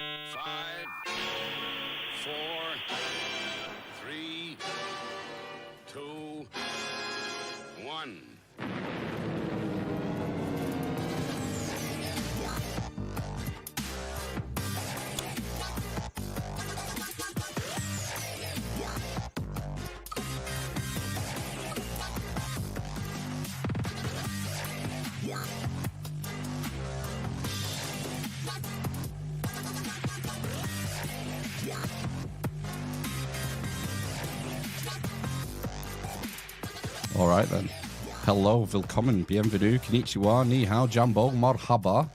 5, 4, 3, 2, 1. All right then. Hello, willkommen, bienvenue, konnichiwa, ni hao, jambo, marhaba.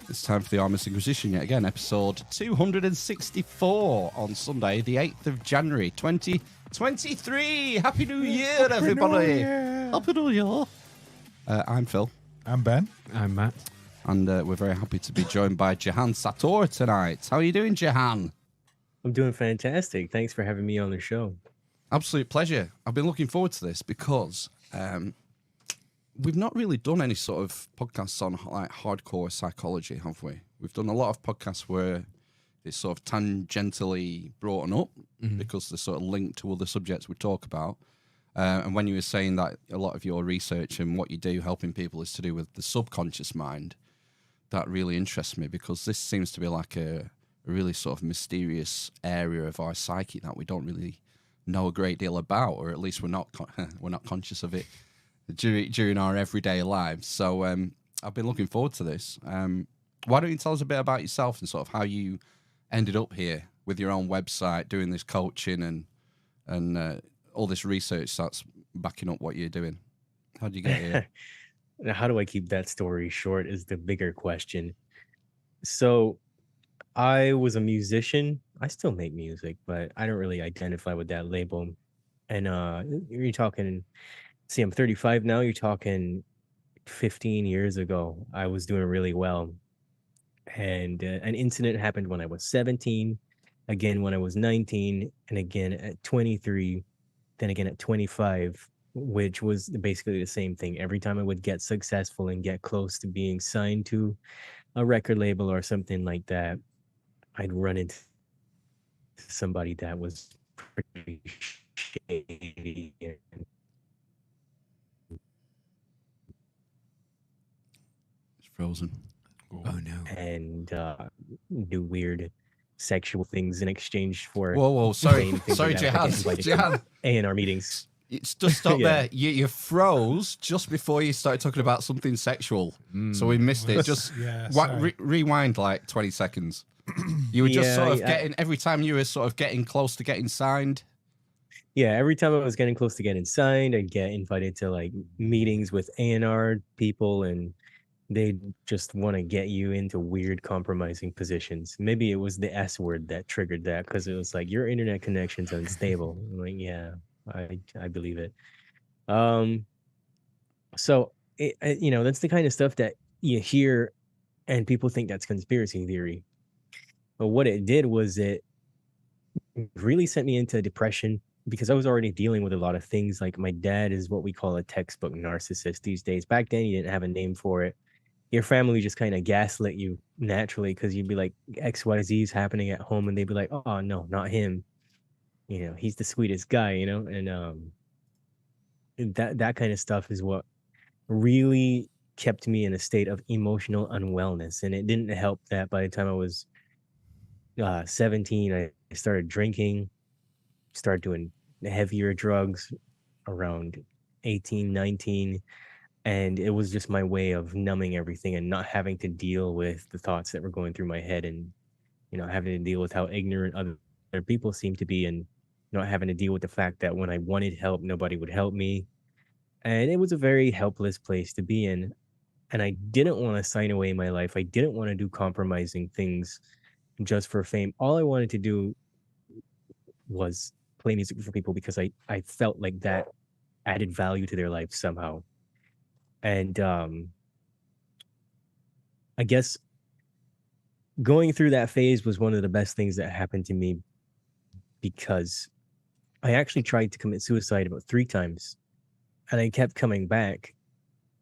It's time for the Armist Inquisition yet again, episode 264 on Sunday, the 8th of January, 2023. Happy New Year, everybody. Happy New Year. I'm Phil. I'm Ben. I'm Matt. And we're very happy to be joined by Jehan Sattaur tonight. How are you doing, Jehan? I'm doing fantastic. Thanks for having me on the show. Absolute pleasure. I've been looking forward to this because we've not really done any sort of podcasts on like hardcore psychology, have we? We've done a lot of podcasts where it's sort of tangentially brought up because they're sort of linked to other subjects we talk about. And when you were saying that a lot of your research and what you do helping people is to do with the subconscious mind, that really interests me because this seems to be like a really sort of mysterious area of our psyche that we don't really know a great deal about, or at least we're not conscious of it during our everyday lives. So I've been looking forward to this. Why don't you tell us a bit about yourself and sort of how you ended up here with your own website, doing this coaching and all this research that's backing up what you're doing? How did you get here? Now, how do I keep that story short is the bigger question. So I was a musician. I still make music, but I don't really identify with that label. And you're talking, see, I'm 35 now. You're talking 15 years ago. I was doing really well. And an incident happened when I was 17, again when I was 19, and again at 23, then again at 25, which was basically the same thing. Every time I would get successful and get close to being signed to a record label or something like that, I'd run into somebody that was pretty shady. It's frozen. Oh no! And do weird sexual things in exchange for. Whoa! Sorry, Jehan. A&R meetings. It's just stop there. You froze just before you started talking about something sexual, so we missed it. Just rewind like 20 seconds. You were just sort of getting, every time you were sort of getting close to getting signed. Yeah, every time I was getting close to getting signed, I'd get invited to like meetings with A&R people, and they just want to get you into weird compromising positions. Maybe it was the S word that triggered that, because it was like, your internet connection's unstable. I'm like, yeah, I believe it. So that's the kind of stuff that you hear and people think that's conspiracy theory. But what it did was it really sent me into depression, because I was already dealing with a lot of things. Like, my dad is what we call a textbook narcissist these days. Back then, you didn't have a name for it. Your family just kind of gaslit you naturally, because you'd be like, XYZ's happening at home, and they'd be like, oh, no, not him. He's the sweetest guy, and that kind of stuff is what really kept me in a state of emotional unwellness. And it didn't help that by the time I was 17, I started drinking, started doing heavier drugs around 18, 19. And it was just my way of numbing everything and not having to deal with the thoughts that were going through my head, and, having to deal with how ignorant other people seem to be, and not having to deal with the fact that when I wanted help, nobody would help me. And it was a very helpless place to be in. And I didn't want to sign away my life. I didn't want to do compromising things just for fame. All I wanted to do was play music for people, because I felt like that added value to their life somehow. And I guess going through that phase was one of the best things that happened to me, because I actually tried to commit suicide about 3 times, and I kept coming back.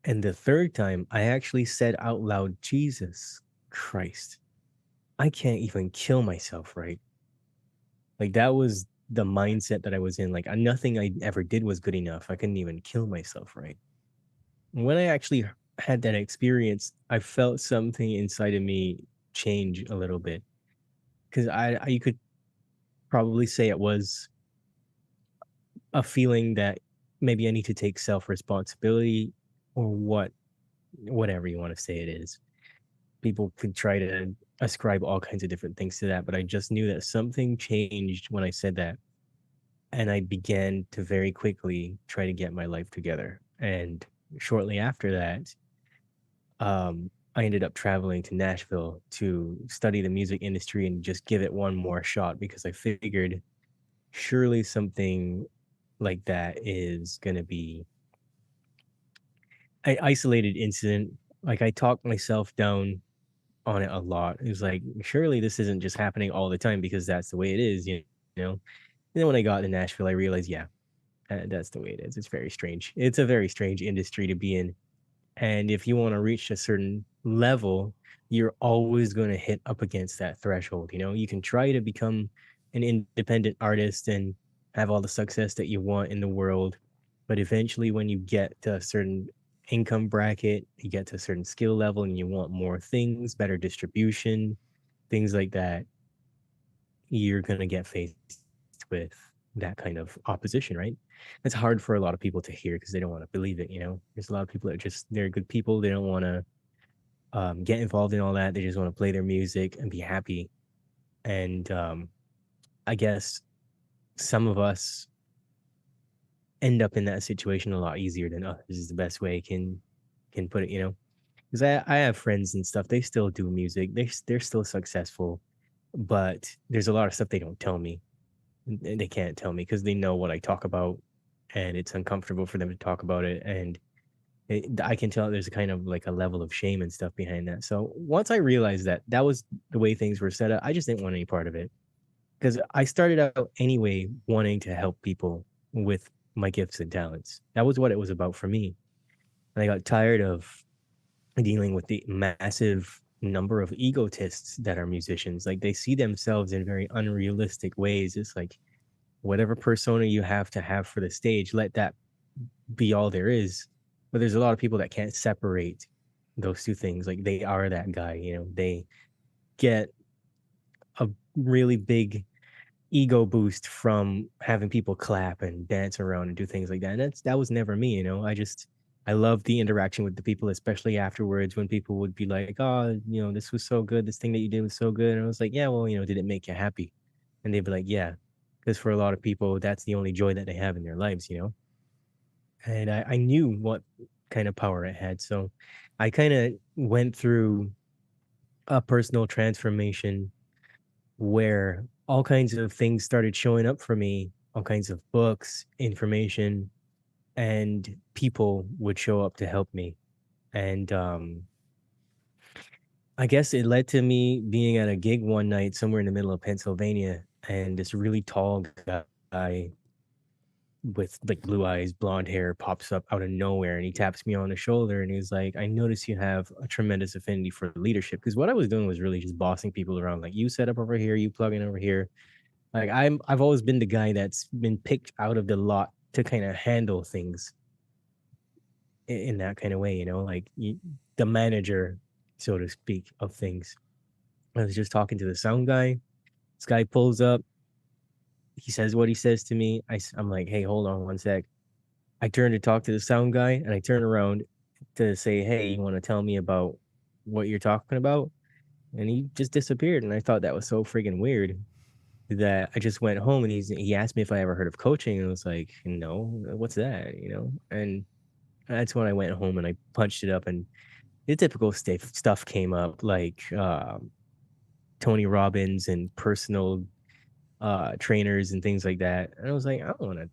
And the 3rd time, I actually said out loud, Jesus Christ, I can't even kill myself, right? Like that was the mindset that I was in. Like nothing I ever did was good enough. I couldn't even kill myself, right? When I actually had that experience, I felt something inside of me change a little bit because I you could probably say it was a feeling that maybe I need to take self responsibility or whatever you want to say it is. People could try to ascribe all kinds of different things to that, but I just knew that something changed when I said that. And I began to very quickly try to get my life together. And shortly after that, I ended up traveling to Nashville to study the music industry and just give it one more shot because I figured surely something like that is going to be an isolated incident. Like I talked myself down on it a lot. It was like, surely this isn't just happening all the time because that's the way it is, you know? And then when I got to Nashville, I realized, yeah, that's the way it is. It's very strange. It's a very strange industry to be in. And if you want to reach a certain level, you're always going to hit up against that threshold. You know, you can try to become an independent artist and have all the success that you want in the world. But eventually, when you get to a certain income bracket, you get to a certain skill level and you want more things, better distribution, things like that, you're going to get faced with that kind of opposition, right? It's hard for a lot of people to hear because they don't want to believe it. You know, there's a lot of people that are just, they're good people. They don't want to get involved in all that. They just want to play their music and be happy. And I guess some of us end up in that situation a lot easier than others is the best way I can put it, you know? Because I have friends and stuff. They still do music. They're still successful, but there's a lot of stuff they don't tell me. They can't tell me because they know what I talk about, and it's uncomfortable for them to talk about it. And I can tell there's a kind of like a level of shame and stuff behind that. So once I realized that that was the way things were set up, I just didn't want any part of it because I started out anyway wanting to help people with my gifts and talents. That was what it was about for me. And I got tired of dealing with the massive number of egotists that are musicians. Like they see themselves in very unrealistic ways. It's like whatever persona you have to have for the stage, let that be all there is. But there's a lot of people that can't separate those two things. Like they are that guy, you know, they get a really big ego boost from having people clap and dance around and do things like that. And that was never me, you know. I love the interaction with the people, especially afterwards when people would be like, "Oh, you know, this was so good. This thing that you did was so good." And I was like, "Yeah, well, you know, did it make you happy?" And they'd be like, "Yeah," because for a lot of people, that's the only joy that they have in their lives, you know. And I knew what kind of power it had, so I kind of went through a personal transformation where all kinds of things started showing up for me, all kinds of books, information, and people would show up to help me. And I guess it led to me being at a gig one night somewhere in the middle of Pennsylvania, and this really tall guy with like blue eyes, blonde hair pops up out of nowhere and he taps me on the shoulder and he's like, I notice you have a tremendous affinity for leadership. Because what I was doing was really just bossing people around. Like you set up over here, you plug in over here. Like I've always been the guy that's been picked out of the lot to kind of handle things in that kind of way, you know, like the manager, so to speak, of things. I was just talking to the sound guy. This guy pulls up. He says what he says to me. I'm like, hey, hold on one sec. I turn to talk to the sound guy and I turn around to say, hey, you want to tell me about what you're talking about? And he just disappeared. And I thought that was so freaking weird that I just went home and he asked me if I ever heard of coaching. And I was like, no, what's that? You know? And that's when I went home and I punched it up and the typical stuff came up like Tony Robbins and personal trainers and things like that. And I was like, I don't want to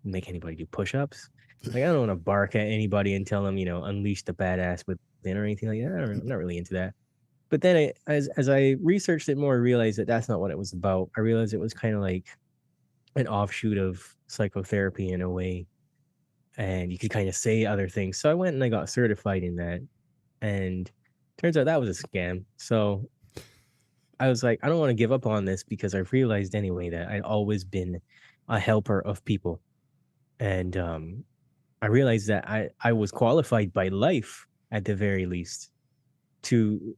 make anybody do push-ups. Like I don't want to bark at anybody and tell them, you know, unleash the badass within or anything like that. I'm not really into that. But then as I researched it more, I realized that that's not what it was about. I realized it was kind of like an offshoot of psychotherapy in a way, and you could kind of say other things. So I went and I got certified in that, and turns out that was a scam. So I was like, I don't want to give up on this because I realized anyway that I'd always been a helper of people. And I realized that I was qualified by life at the very least to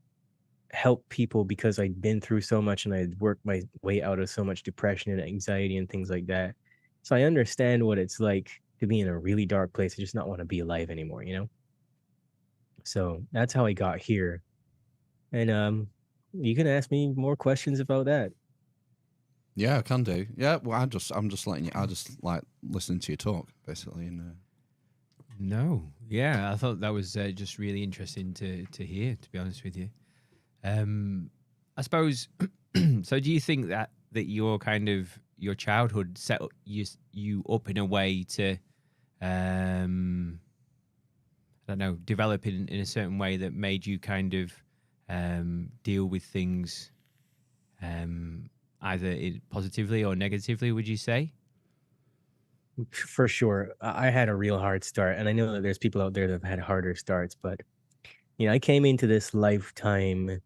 help people because I'd been through so much and I'd worked my way out of so much depression and anxiety and things like that. So I understand what it's like to be in a really dark place and just not want to be alive anymore, you know? So that's how I got here. And you can ask me more questions about that. Yeah, I can do. Yeah, well, I'm just letting you. I just like listening to you talk, basically. And No, yeah, I thought that was just really interesting to hear. To be honest with you, I suppose. So, do you think that your kind of your childhood set you up in a way to, I don't know, develop in a certain way that made you kind of deal with things either positively or negatively? Would you say? For sure. I had a real hard start. And I know that there's people out there that have had harder starts, but I came into this lifetime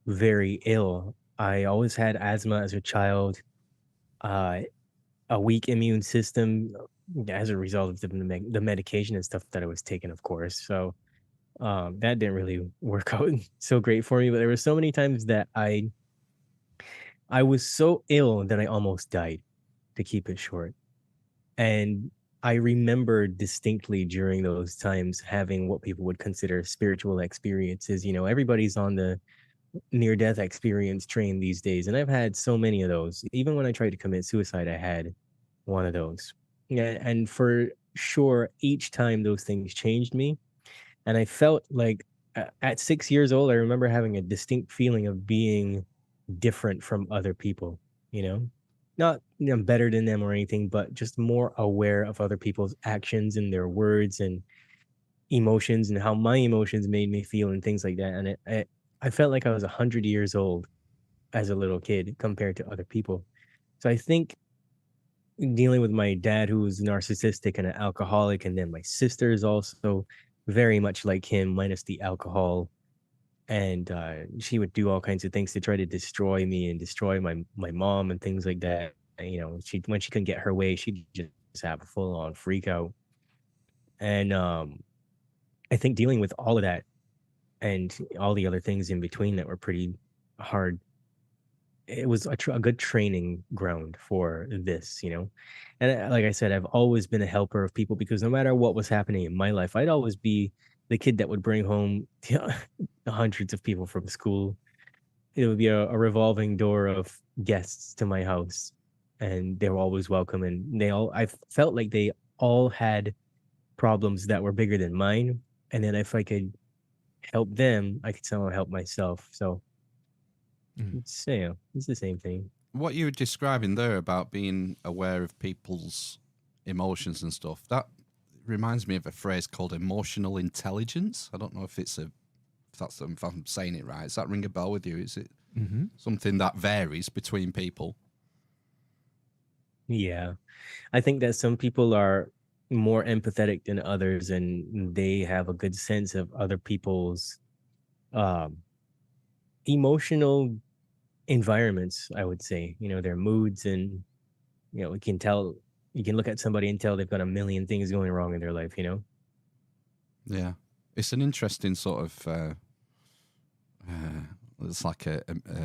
very ill. I always had asthma as a child, uh, a weak immune system as a result of the medication and stuff that I was taking, of course. So that didn't really work out so great for me. But there were so many times that I was so ill that I almost died, to keep it short. And I remember distinctly during those times having what people would consider spiritual experiences. Everybody's on the near death experience train these days. And I've had so many of those. Even when I tried to commit suicide, I had one of those. Yeah. And for sure, each time those things changed me. And I felt like at 6 years old, I remember having a distinct feeling of being different from other people, you know? Not better than them or anything, but just more aware of other people's actions and their words and emotions and how my emotions made me feel and things like that. And I felt like I was 100 years old as a little kid compared to other people. So I think dealing with my dad, who was narcissistic and an alcoholic, and then my sister is also very much like him, minus the alcohol. And she would do all kinds of things to try to destroy me and destroy my mom and things like that. She when she couldn't get her way, she'd just have a full on freak out. And I think dealing with all of that and all the other things in between that were pretty hard, it was a good training ground for this. And like I said, I've always been a helper of people because no matter what was happening in my life, I'd always be the kid that would bring home hundreds of people from school. It would be a revolving door of guests to my house, and they were always welcome. And I felt like they all had problems that were bigger than mine. And then if I could help them, I could somehow help myself. So it's the same thing. what you were describing there about being aware of people's emotions and stuff, that reminds me of a phrase called emotional intelligence. I don't know if if I'm saying it right. Does that ring a bell with you? Is it something that varies between people? Yeah. I think that some people are more empathetic than others, and they have a good sense of other people's um, emotional environments, I would say, their moods. And, you can look at somebody and tell they've got a million things going wrong in their life. Yeah, it's an interesting sort of. It's like a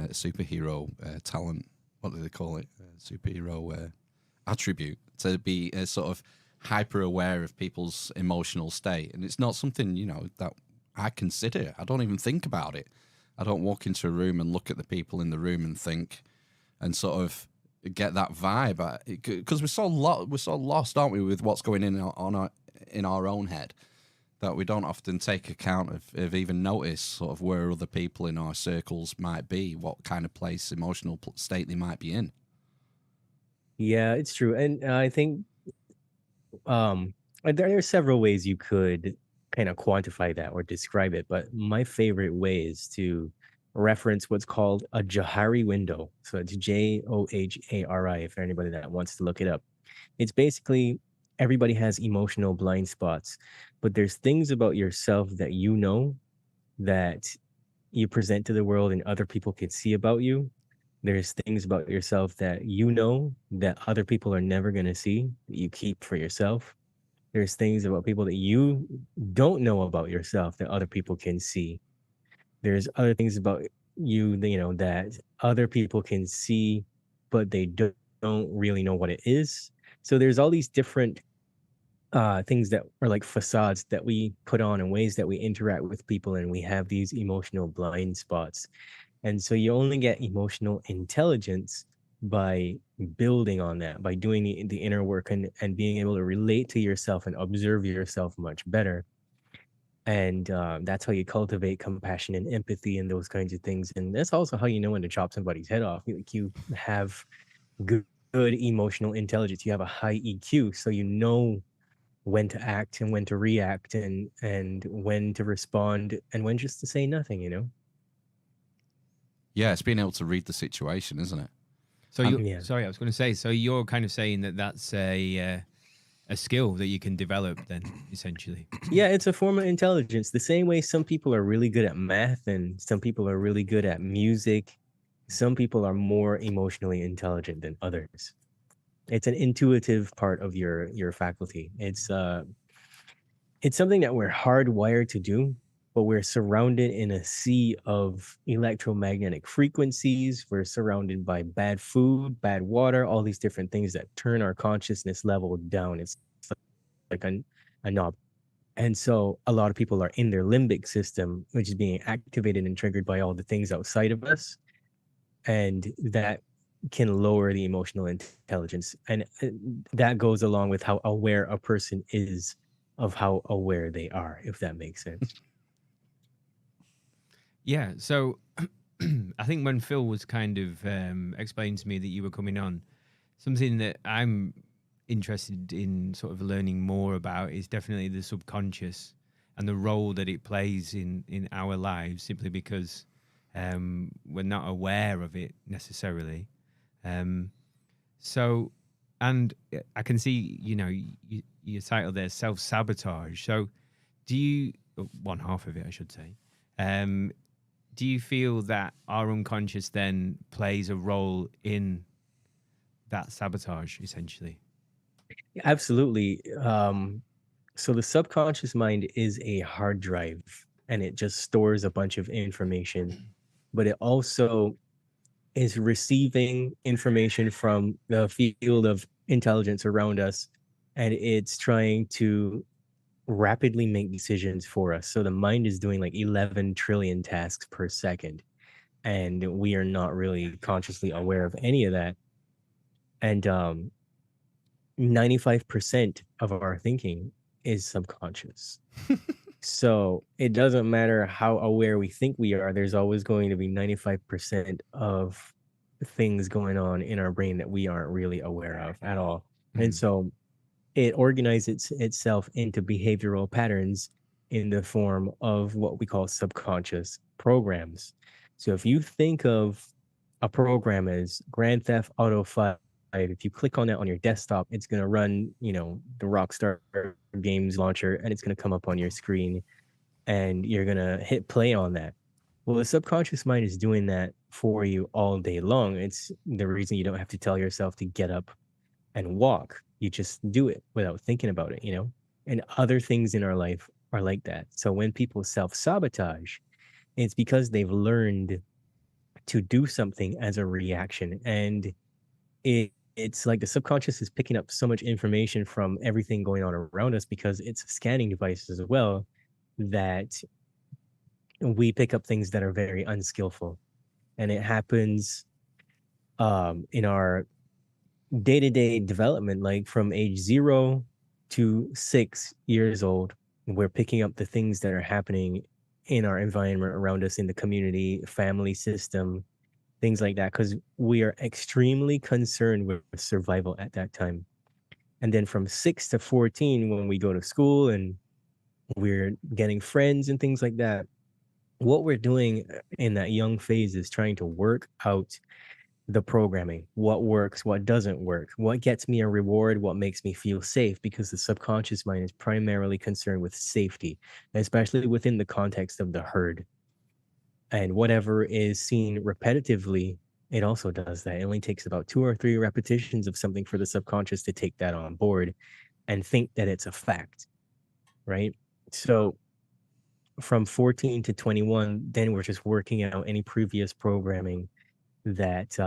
superhero talent. What do they call it? Superhero attribute to be sort of hyper aware of people's emotional state, and it's not something that I consider. I don't even think about it. I don't walk into a room and look at the people in the room and think, and sort of get that vibe because we're so lost, aren't we, with what's going in our own head, that we don't often take account of even notice sort of where other people in our circles might be, what kind of place, emotional state they might be in. Yeah, it's true. And I think there are several ways you could kind of quantify that or describe it, but my favorite way is to reference what's called a Johari window. So it's Johari, if anybody that wants to look it up. It's basically everybody has emotional blind spots, but there's things about yourself that that you present to the world and other people can see about you. There's things about yourself that you know that other people are never going to see, that you keep for yourself. There's things about people that you don't know about yourself that other people can see. There's other things about you, you know, that other people can see, but they don't really know what it is. So there's all these different things that are like facades that we put on and ways that we interact with people, and we have these emotional blind spots. And so you only get emotional intelligence by building on that, by doing the inner work and being able to relate to yourself and observe yourself much better. And that's how you cultivate compassion and empathy and those kinds of things. And that's also how you know when to chop somebody's head off. You have good emotional intelligence. You have a high EQ, so you know when to act and when to react, and when to respond and when just to say nothing, you know? Yeah, it's being able to read the situation, isn't it? So Yeah. sorry, I was going to say. So you're kind of saying that that's a skill that you can develop, then, essentially. Yeah, it's a form of intelligence. The same way some people are really good at math and some people are really good at music, some people are more emotionally intelligent than others. It's an intuitive part of your faculty. It's something that we're hardwired to do, but we're surrounded in a sea of electromagnetic frequencies. We're surrounded by bad food, bad water, all these different things that turn our consciousness level down. It's like a knob. And so a lot of people are in their limbic system, which is being activated and triggered by all the things outside of us. And that can lower the emotional intelligence. And that goes along with how aware a person is of how aware they are, if that makes sense. Yeah. So I think when Phil was kind of explaining to me that you were coming on, something that I'm interested in sort of learning more about is definitely the subconscious and the role that it plays in our lives, simply because we're not aware of it necessarily. So, and I can see, you know, your title there, self-sabotage. So do you, one half of it, I should say, do you feel that our unconscious then plays a role in that sabotage, essentially? Absolutely. So the subconscious mind is a hard drive, and it just stores a bunch of information, but it also is receiving information from the field of intelligence around us, and it's trying to rapidly make decisions for us. So the mind is doing like 11 trillion tasks per second, and we are not really consciously aware of any of that. And 95% of our thinking is subconscious. So it doesn't matter how aware we think we are, there's always going to be 95% of things going on in our brain that we aren't really aware of at all. And so it organizes itself into behavioral patterns in the form of what we call subconscious programs. So if you think of a program as Grand Theft Auto 5, if you click on that on your desktop, it's going to run, you know, the Rockstar Games launcher, and it's going to come up on your screen, and you're going to hit play on that. Well, the subconscious mind is doing that for you all day long. It's the reason you don't have to tell yourself to get up and walk. You just do it without thinking about it, you know? And other things in our life are like that. So when people self-sabotage, it's because they've learned to do something as a reaction. And it's like the subconscious is picking up so much information from everything going on around us, because it's a scanning device as well, that we pick up things that are very unskillful. And it happens in our day-to-day development, like from age 0 to 6 years old. We're picking up the things that are happening in our environment around us, in the community, family system, things like that, because we are extremely concerned with survival at that time. And then from 6 to 14, when we go to school and we're getting friends and things like that, what we're doing in that young phase is trying to work out the programming, what works, what doesn't work, what gets me a reward, what makes me feel safe, because the subconscious mind is primarily concerned with safety, especially within the context of the herd. And whatever is seen repetitively, it also does that. It only takes about 2 or 3 repetitions of something for the subconscious to take that on board and think that it's a fact, right? So from 14 to 21, then we're just working out any previous programming that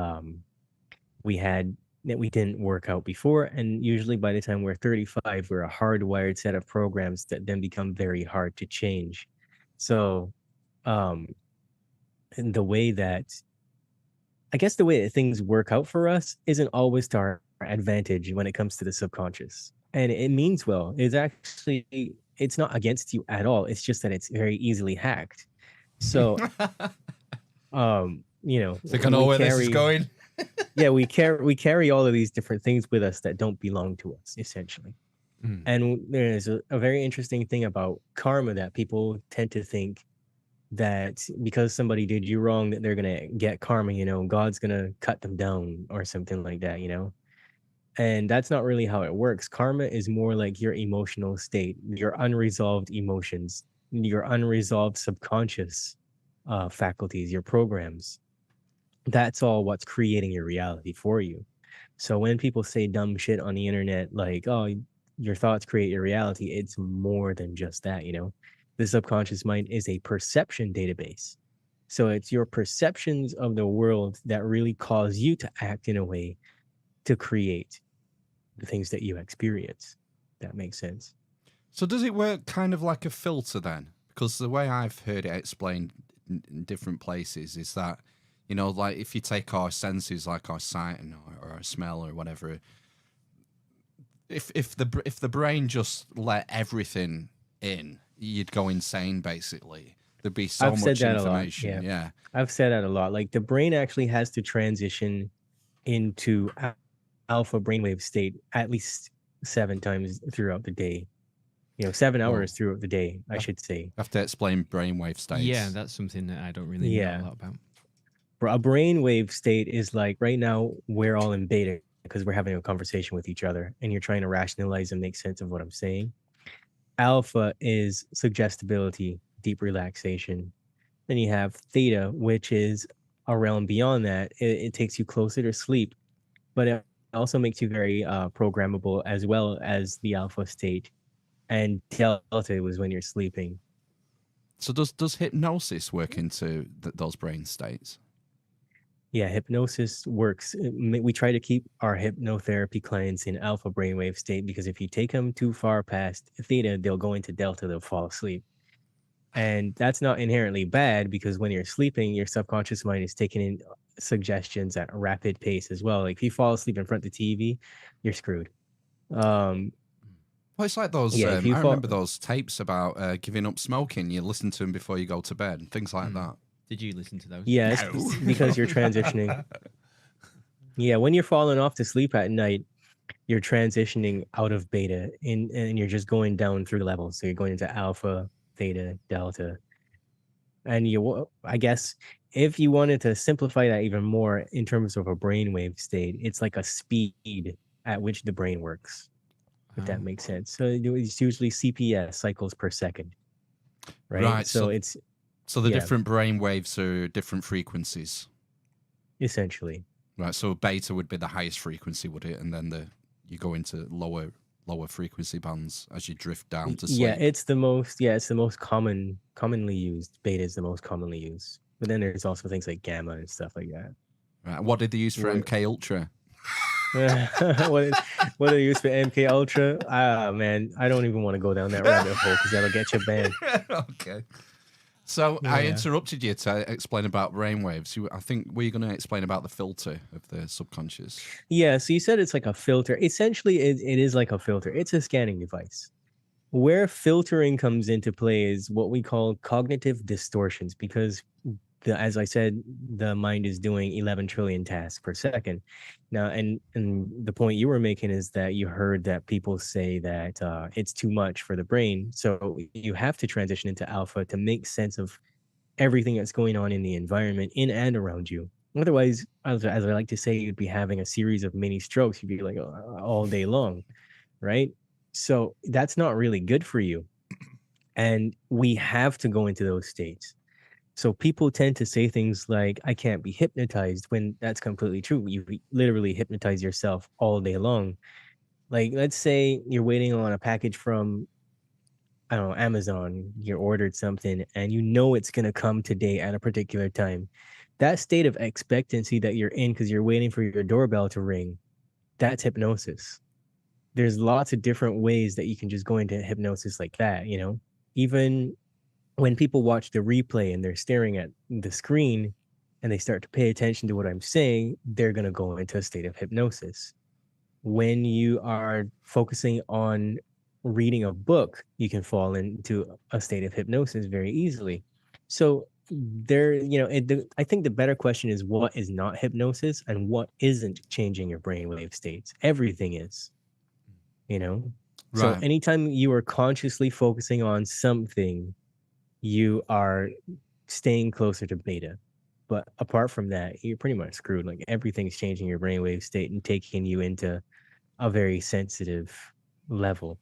we had that we didn't work out before. And usually by the time we're 35, we're a hardwired set of programs that then become very hard to change. So um and the way that I guess the way that things work out for us isn't always to our advantage when it comes to the subconscious. And it means well. It's not against you at all. It's just that it's very easily hacked. So Think I know where this is going. yeah, we carry all of these different things with us that don't belong to us, essentially. Mm. And there's a very interesting thing about karma that people tend to think that because somebody did you wrong that they're gonna get karma, God's gonna cut them down or something like that, And that's not really how it works. Karma is more like your emotional state, your unresolved emotions, your unresolved subconscious faculties, your programs. That's all what's creating your reality for you. So when people say dumb shit on the internet, like, oh, your thoughts create your reality, it's more than just that, The subconscious mind is a perception database. So it's your perceptions of the world that really cause you to act in a way to create the things that you experience. That makes sense. So does it work kind of like a filter then? Because the way I've heard it explained in different places is that, like if you take our senses, like our sight or our smell or whatever, if the brain just let everything in, you'd go insane. Basically, there'd be so I've said much that a lot, information. Yeah. I've said that a lot. Like the brain actually has to transition into alpha brainwave state at least 7 times throughout the day. 7 hours throughout the day, I should say. Have to explain brainwave states. Yeah, that's something that I don't really know a lot about. A brainwave state is like right now we're all in beta because we're having a conversation with each other and you're trying to rationalize and make sense of what I'm saying. Alpha is suggestibility, deep relaxation. Then you have theta, which is a realm beyond that. It takes you closer to sleep, but it also makes you very programmable as well as the alpha state. And delta was when you're sleeping. So does hypnosis work into those brain states? Yeah, hypnosis works. We try to keep our hypnotherapy clients in alpha brainwave state because if you take them too far past theta, they'll go into delta, they'll fall asleep. And that's not inherently bad because when you're sleeping, your subconscious mind is taking in suggestions at a rapid pace as well. Like if you fall asleep in front of the TV, you're screwed. Well, it's like those. Yeah, I remember those tapes about giving up smoking. You listen to them before you go to bed, and things like that. Did you listen to those? Yeah, it's because you're transitioning. Yeah, when you're falling off to sleep at night, you're transitioning out of beta and you're just going down through levels. So you're going into alpha, theta, delta. And I guess if you wanted to simplify that even more in terms of a brainwave state, it's like a speed at which the brain works, if that makes sense. So it's usually CPS, cycles per second. Right. So the different brain waves are different frequencies. Essentially. Right. So beta would be the highest frequency, would it? And then you go into lower frequency bands as you drift down to sleep. Yeah, it's the most commonly used. Beta is the most commonly used. But then there's also things like gamma and stuff like that. Right. What did they use for MK Ultra? what do they use for MK Ultra? Man, I don't even want to go down that rabbit hole because that'll get you banned. Okay. So I interrupted you to explain about brainwaves. I think were you going to explain about the filter of the subconscious? Yeah, so you said it's like a filter. Essentially, it is like a filter. It's a scanning device. Where filtering comes into play is what we call cognitive distortions because as I said, the mind is doing 11 trillion tasks per second. Now, and the point you were making is that you heard that people say that it's too much for the brain. So you have to transition into alpha to make sense of everything that's going on in the environment in and around you. Otherwise, as I like to say, you'd be having a series of mini strokes. You'd be like all day long, right? So that's not really good for you. And we have to go into those states. So people tend to say things like, I can't be hypnotized, when that's completely true. You literally hypnotize yourself all day long. Like, let's say you're waiting on a package from, I don't know, Amazon, you ordered something and you know it's going to come today at a particular time. That state of expectancy that you're in because you're waiting for your doorbell to ring, that's hypnosis. There's lots of different ways that you can just go into hypnosis like that, you know? Even when people watch the replay and they're staring at the screen and they start to pay attention to what I'm saying, they're going to go into a state of hypnosis. When you are focusing on reading a book, you can fall into a state of hypnosis very easily. So there, you know, I think the better question is what is not hypnosis and what isn't changing your brainwave states. Everything is, you know. So Right. anytime you are consciously focusing on something, you are staying closer to beta. But apart from that, you're pretty much screwed. Like everything's changing your brainwave state and taking you into a very sensitive level.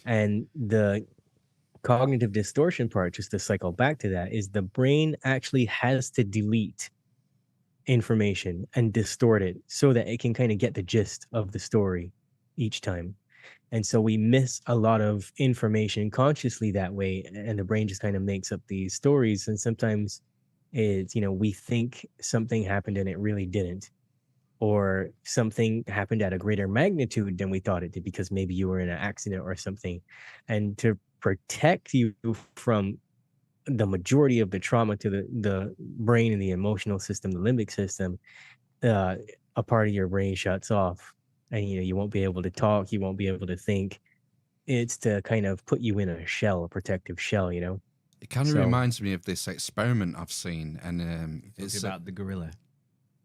And the cognitive distortion part, just to cycle back to that, is the brain actually has to delete information and distort it so that it can kind of get the gist of the story each time. And so we miss a lot of information consciously that way. And the brain just kind of makes up these stories. And sometimes it's, you know, we think something happened and it really didn't. Or something happened at a greater magnitude than we thought it did because maybe you were in an accident or something. And to protect you from the majority of the trauma to the brain and the emotional system, the limbic system, a part of your brain shuts off. And you know, you won't be able to talk, you won't be able to think. It's to kind of put you in a shell, a protective shell, you know. It kind of So- reminds me of this experiment I've seen, and It's it's about the gorilla.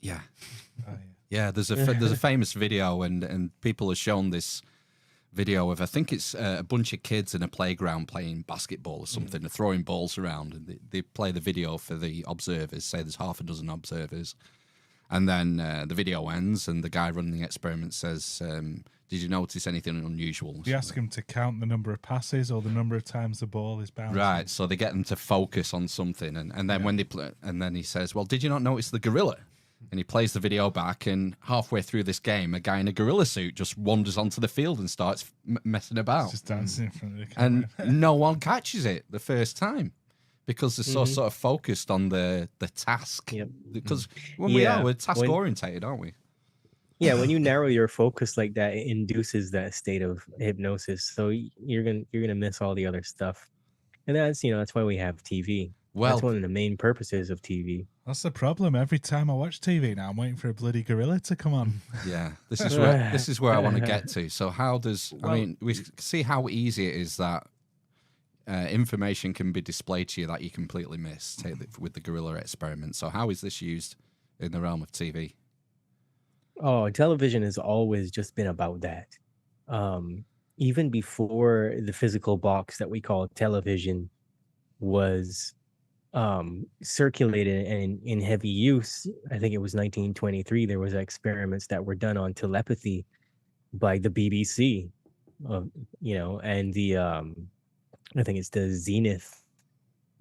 yeah, Oh, yeah. yeah. There's a famous video, and people have shown this video of, I think it's a bunch of kids in a playground playing basketball or something, they're throwing balls around, and they play the video for the observers. Say there's half a dozen observers, and then the video ends, and the guy running the experiment says, "Did you notice anything unusual?" You ask him to count the number of passes or the number of times the ball is bouncing. Right, so they get them to focus on something, and then when they play, and then he says, "Well, did you not notice the gorilla?" And he plays the video back, and halfway through this game, a guy in a gorilla suit just wanders onto the field and starts messing about, Just dancing in front of the camera. and no one catches it the first time because they're so sort of focused on the task. Yep. Because when Yeah, we're task when- orientated, aren't we? Yeah, when you narrow your focus like that, it induces that state of hypnosis. So you're gonna miss all the other stuff, and that's, you know, that's why we have TV. Well, That's one of the main purposes of TV. That's the problem. Every time I watch TV now, I'm waiting for a bloody gorilla to come on. yeah, this is where I want to get to. So how does I mean, we see how easy it is that information can be displayed to you that you completely miss. Take it with the gorilla experiment. So how is this used in the realm of TV? Oh, television has always just been about that. Even before the physical box that we call television was circulated and in heavy use, I think it was 1923, there was experiments that were done on telepathy by the BBC, you know, and the I think it's the Zenith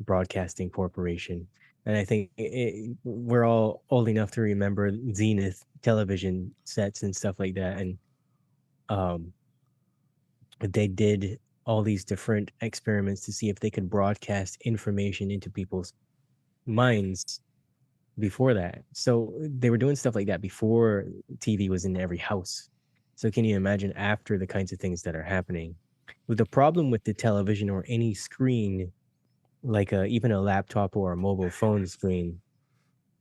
Broadcasting Corporation. And I think we're all old enough to remember Zenith television sets and stuff like that. And they did all these different experiments to see if they could broadcast information into people's minds before that. So they were doing stuff like that before TV was in every house. So can you imagine after the kinds of things that are happening? With the problem with the television or any screen, like even a laptop or a mobile phone screen,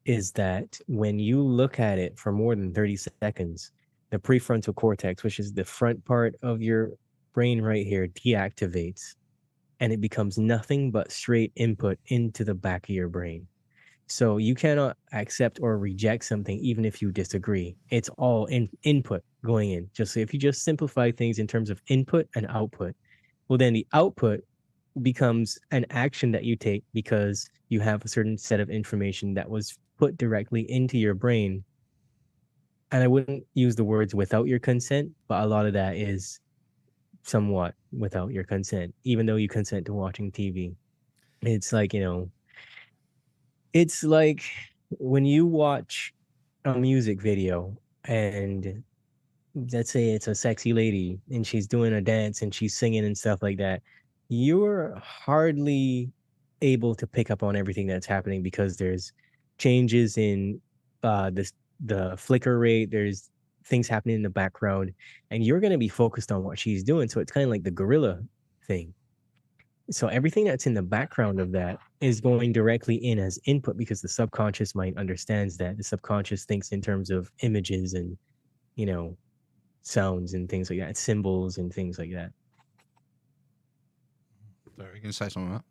is that when you look at it for more than 30 seconds, the prefrontal cortex, which is the front part of your brain right here, deactivates, and it becomes nothing but straight input into the back of your brain. So you cannot accept or reject something even if you disagree. It's all input going in. Just so if you just simplify things in terms of input and output, well, then the output becomes an action that you take because you have a certain set of information that was put directly into your brain. And I wouldn't use the words without your consent, but a lot of that is somewhat without your consent, even though you consent to watching TV. It's like, you know, It's like when you watch a music video and let's say it's a sexy lady and she's doing a dance and she's singing and stuff like that, you're hardly able to pick up on everything that's happening because there's changes in the flicker rate, there's things happening in the background, and you're going to be focused on what she's doing. So it's kind of like the gorilla thing. So everything that's in the background of that is going directly in as input because the subconscious mind understands that. The subconscious thinks in terms of images and, you know, sounds and things like that, symbols and things like that. Sorry, you can say something about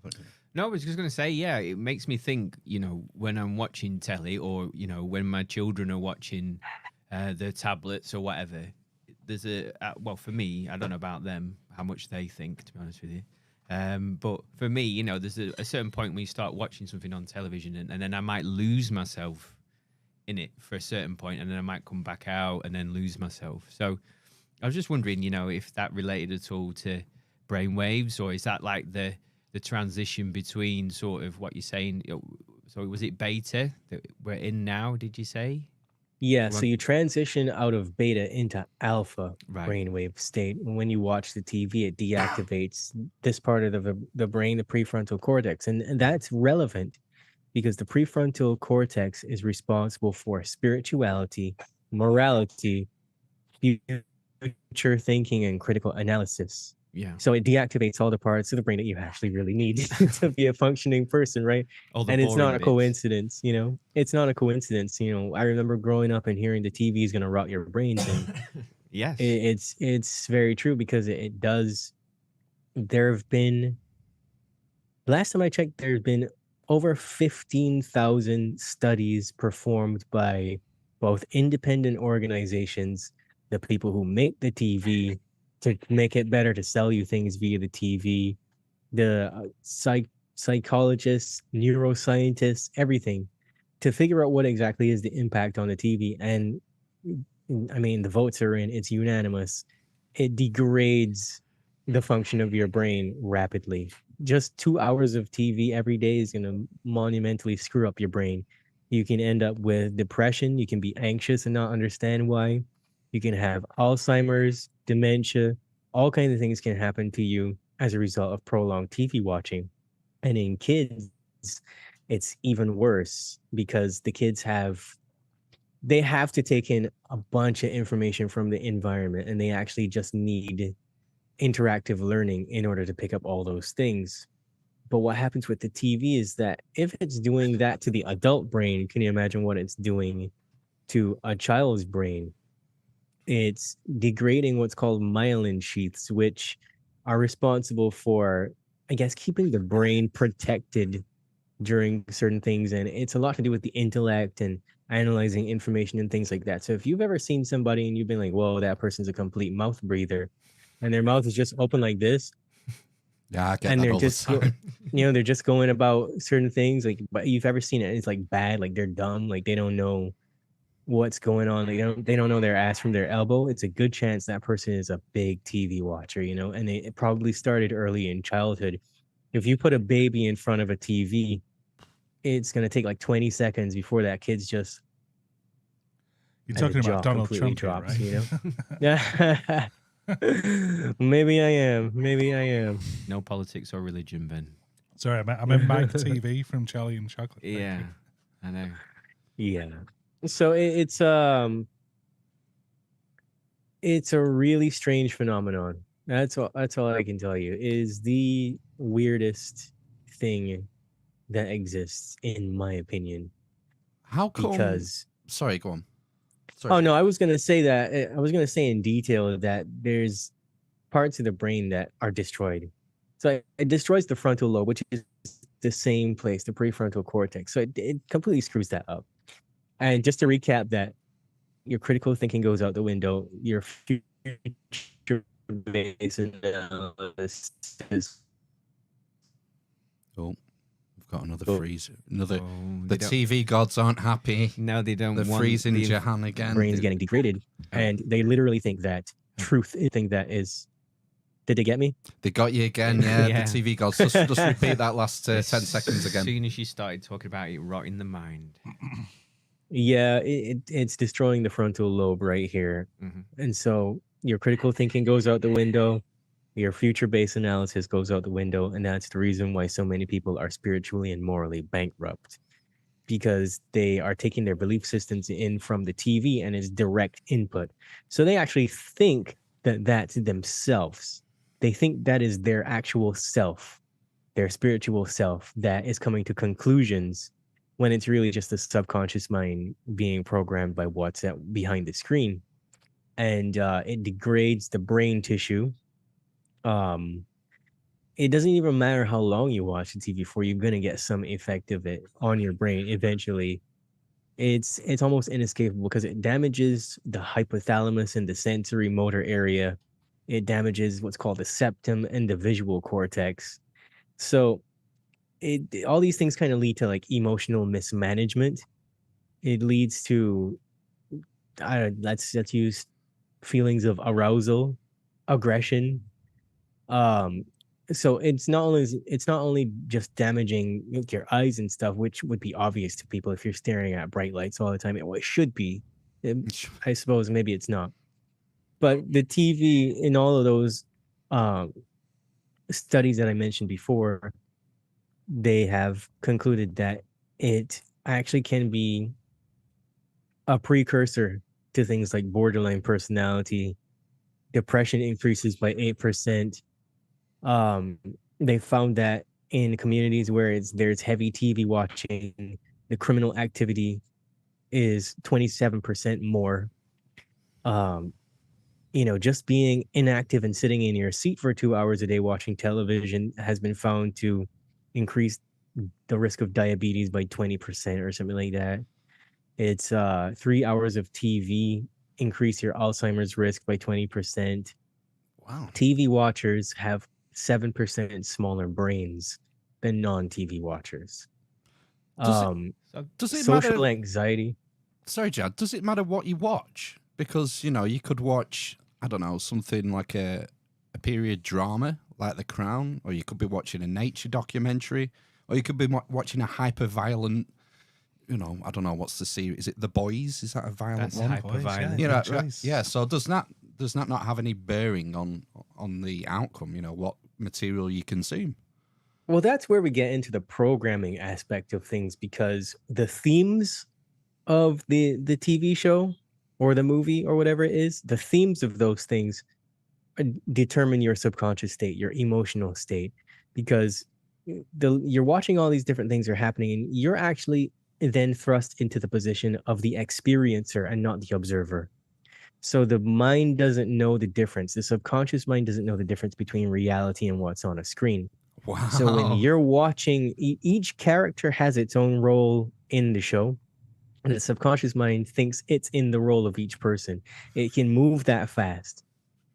that? No, I was just going to say, yeah, it makes me think, you know, when I'm watching telly or, you know, when my children are watching the tablets or whatever, there's well, for me, I don't know about them, how much they think, to be honest with you. But for me, you know, there's a certain point when you start watching something on television and then I might lose myself in it for a certain point and then I might come back out and then lose myself. So I was just wondering, you know, if that related at all to brainwaves, or is that like the transition between sort of what you're saying? So was it beta that we're in now, did you say? Yeah, so you transition out of beta into alpha Right. brainwave state. And when you watch the TV, it deactivates this part of the brain, the prefrontal cortex. And that's relevant because the prefrontal cortex is responsible for spirituality, morality, future thinking, and critical analysis. Yeah. So it deactivates all the parts of the brain that you actually really need to be a functioning person, right? All the And it's boring not a bits. coincidence, you know. It's not a coincidence, you know. I remember growing up and hearing the TV is going to rot your brains, and Yes. it's very true because it does. There have been, last time I checked, there's been over 15,000 studies performed by both independent organizations, the people who make the TV, to make it better to sell you things via the TV, the psychologists, neuroscientists, everything, to figure out what exactly is the impact on the TV. And I mean, the votes are in, it's unanimous. It degrades the function of your brain rapidly. Just 2 hours of TV every day is going to monumentally screw up your brain. You can end up with depression. You can be anxious and not understand why. You can have Alzheimer's, dementia, all kinds of things can happen to you as a result of prolonged TV watching. And in kids, it's even worse because the kids they have to take in a bunch of information from the environment, and they actually just need interactive learning in order to pick up all those things. But what happens with the TV is that if it's doing that to the adult brain, can you imagine what it's doing to a child's brain? It's degrading what's called myelin sheaths, which are responsible for, I guess, keeping the brain protected during certain things. And it's a lot to do with the intellect and analyzing information and things like that. So if you've ever seen somebody and you've been like, whoa, that person's a complete mouth breather, and their mouth is just open like this, Yeah, I get and that they're all just the time. you know, they're just going about certain things, like, but you've ever seen it and it's like bad, like they're dumb, like they don't know what's going on, they don't know their ass from their elbow. It's a good chance that person is a big TV watcher, you know, and it probably started early in childhood. If you put a baby in front of a TV, it's going to take like 20 seconds before that kid's just You're and talking the about jaw Donald completely Trump, drops, here, right? you know? Yeah. Maybe I am. No politics or religion, Ben. Sorry, I meant Mike TV from Charlie and the Chocolate Factory. Yeah, I know. Yeah. So it's a really strange phenomenon. That's all I can tell you. It is the weirdest thing that exists, in my opinion. How come? Because Sorry, go on. Sorry. oh no, I was gonna say that. I was gonna say in detail that there's parts of the brain that are destroyed. So it destroys the frontal lobe, which is the same place, the prefrontal cortex. So it completely screws that up. And just to recap that, your critical thinking goes out the window. Your future-based analysis. Oh, we've got another Oh. freeze. Another. Oh, The they don't- TV gods aren't happy. No, they don't They're want freezing the- Jehan again. Brain's getting degraded, and they literally think that truth is the thing that is Did they get me? They got you again, yeah. Yeah. The TV gods. Just repeat that last 10 seconds As again. soon as you started talking about it rotting the mind. Yeah, it's destroying the frontal lobe right here. Mhm. And so your critical thinking goes out the window, your future-based analysis goes out the window, and that's the reason why so many people are spiritually and morally bankrupt, because they are taking their belief systems in from the TV and it's direct input. So they actually think that that's themselves. They think that is their actual self, their spiritual self that is coming to conclusions, when it's really just the subconscious mind being programmed by what's behind the screen. And it degrades the brain tissue. It doesn't even matter how long you watch the TV for, you're gonna get some effect of it on your brain eventually. It's almost inescapable because it damages the hypothalamus and the sensory motor area. It damages what's called the septum and the visual cortex. So all these things kind of lead to like emotional mismanagement. It leads to let's use feelings of arousal, aggression. So it's not only just damaging your eyes and stuff, which would be obvious to people if you're staring at bright lights all the time. It should be. I suppose maybe it's not. But the TV in all of those studies that I mentioned before, they have concluded that it actually can be a precursor to things like borderline personality. Depression increases by 8%. They found that in communities where there's heavy TV watching, the criminal activity is 27% more. Just being inactive and sitting in your seat for 2 hours a day watching television has been found to increase the risk of diabetes by 20% or something like that. It's 3 hours of TV increase your Alzheimer's risk by 20%. Wow. TV watchers have 7% smaller brains than non-TV watchers. Does it Social matter? anxiety. Sorry, Jad. Does it matter what you watch? Because you could watch, I don't know, something like a period drama like The Crown, or you could be watching a nature documentary, or you could be watching a hyper-violent. I don't know what's the series. Is it The Boys? Is that a violent That's one? hyper-violent. Yeah. So does that not have any bearing on the outcome? What material you consume. Well, that's where we get into the programming aspect of things, because the themes of the TV show or the movie or whatever it is, the themes of those things determine your subconscious state, your emotional state, because you're watching all these different things are happening, and you're actually then thrust into the position of the experiencer and not the observer. So the mind doesn't know the difference. The subconscious mind doesn't know the difference between reality and what's on a screen. Wow. So when you're watching, each character has its own role in the show, and the subconscious mind thinks it's in the role of each person. It can move that fast.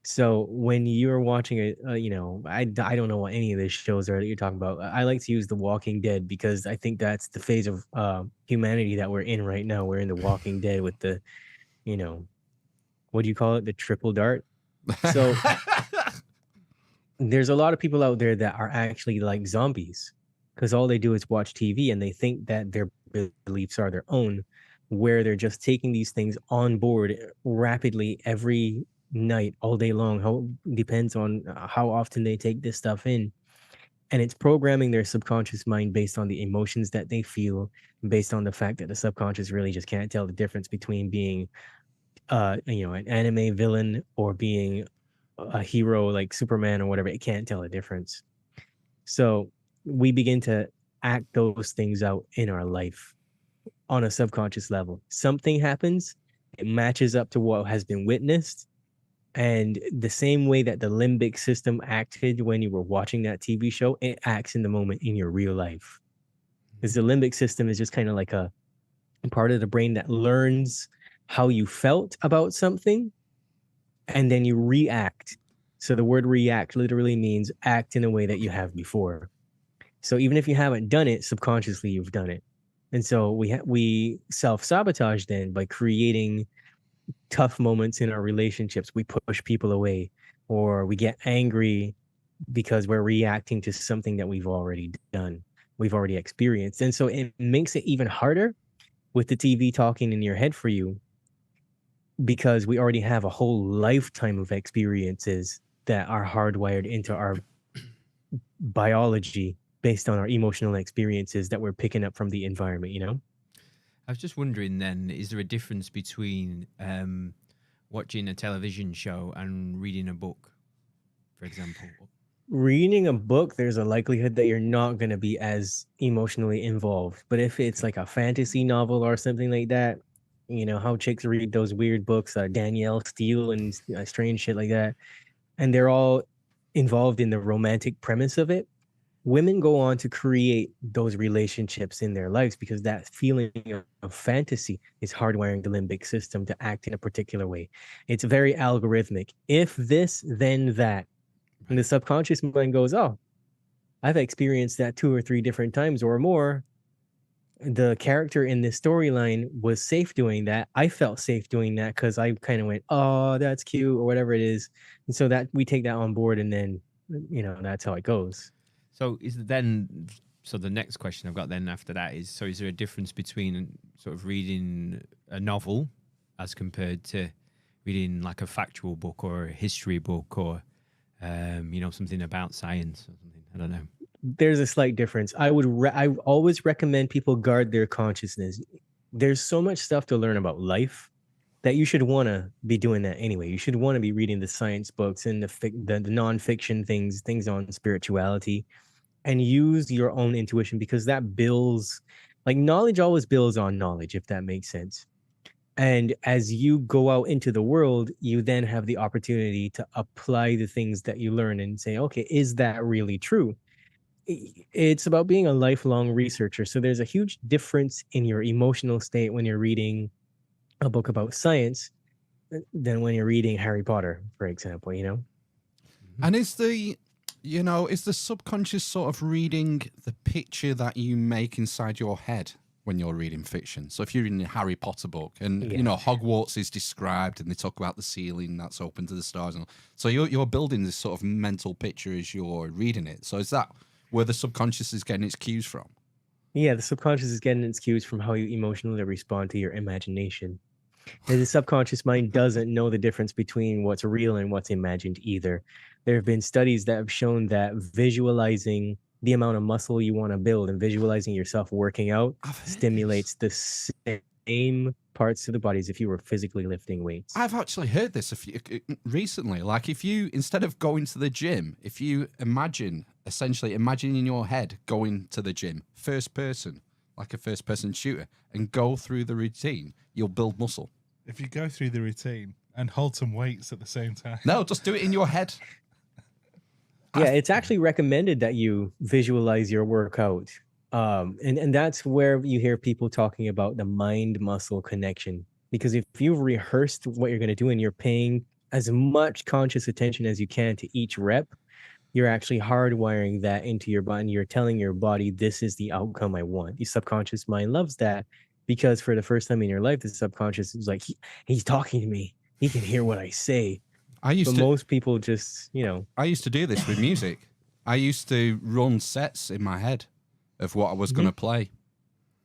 So when you're watching it, I don't know what any of these shows are that you're talking about. I like to use The Walking Dead because I think that's the phase of humanity that we're in right now. We're in The Walking Dead with the, what do you call it? The triple dart. So there's a lot of people out there that are actually like zombies, because all they do is watch TV and they think that their beliefs are their own, where they're just taking these things on board rapidly every night, all day long. Depends on how often they take this stuff in, and it's programming their subconscious mind based on the emotions that they feel, based on the fact that the subconscious really just can't tell the difference between being an anime villain or being a hero like Superman or whatever. It can't tell a difference. So we begin to act those things out in our life on a subconscious level. Something happens, it matches up to what has been witnessed. And the same way that the limbic system acted when you were watching that TV show, it acts in the moment in your real life. Because the limbic system is just kind of like a part of the brain that learns how you felt about something, and then you react. So the word react literally means act in a way that you have before. So even if you haven't done it, subconsciously you've done it. And so we self-sabotage then by creating tough moments in our relationships. We push people away. or we get angry because we're reacting to something that we've already done, we've already experienced. And so it makes it even harder with the TV talking in your head for you, because we already have a whole lifetime of experiences that are hardwired into our biology based on our emotional experiences that we're picking up from the environment, you know? I was just wondering then, is there a difference between watching a television show and reading a book, for example? Reading a book, there's a likelihood that you're not going to be as emotionally involved. But if it's like a fantasy novel or something like that, you know, how chicks read those weird books, Danielle Steele and strange shit like that, and they're all involved in the romantic premise of it, women go on to create those relationships in their lives because that feeling of fantasy is hardwiring the limbic system to act in a particular way. It's very algorithmic. If this, then that. And the subconscious mind goes, oh, I've experienced that 2 or 3 different times or more. The character in this storyline was safe doing that. I felt safe doing that because I kind of went, oh, that's cute, or whatever it is. And so that we take that on board, and then, you know, that's how it goes. So so the next question I've got then after that is, so is there a difference between sort of reading a novel as compared to reading like a factual book or a history book or, you know, something about science or something? I don't know. There's a slight difference. I always recommend people guard their consciousness. There's so much stuff to learn about life that you should want to be doing that anyway. You should want to be reading the science books and the nonfiction things on spirituality, and use your own intuition, because that builds, like, knowledge always builds on knowledge, if that makes sense. And as you go out into the world, you then have the opportunity to apply the things that you learn and say, okay, is that really true? It's about being a lifelong researcher. So there's a huge difference in your emotional state when you're reading a book about science than when you're reading Harry Potter, for example, you know? And is the subconscious sort of reading the picture that you make inside your head when you're reading fiction? So if you're reading a Harry Potter book and, you know, Hogwarts is described and they talk about the ceiling that's open to the stars. And so you're building this sort of mental picture as you're reading it. So is that where the subconscious is getting its cues from? Yeah, the subconscious is getting its cues from how you emotionally respond to your imagination. And the subconscious mind doesn't know the difference between what's real and what's imagined either. There have been studies that have shown that visualizing the amount of muscle you want to build and visualizing yourself working out stimulates the same parts of the body as if you were physically lifting weights. I've actually heard this recently. Like, if you, instead of going to the gym, if you essentially imagine in your head going to the gym, first person, like a first person shooter, and go through the routine, you'll build muscle. If you go through the routine and hold some weights at the same time. No, just do it in your head. Yeah, it's actually recommended that you visualize your workout. And that's where you hear people talking about the mind-muscle connection. Because if you've rehearsed what you're going to do and you're paying as much conscious attention as you can to each rep, you're actually hardwiring that into your body. You're telling your body, this is the outcome I want. Your subconscious mind loves that, because for the first time in your life, the subconscious is like, he's talking to me. He can hear what I say. Most people just, you know. I used to do this with music. I used to run sets in my head of what I was going to play.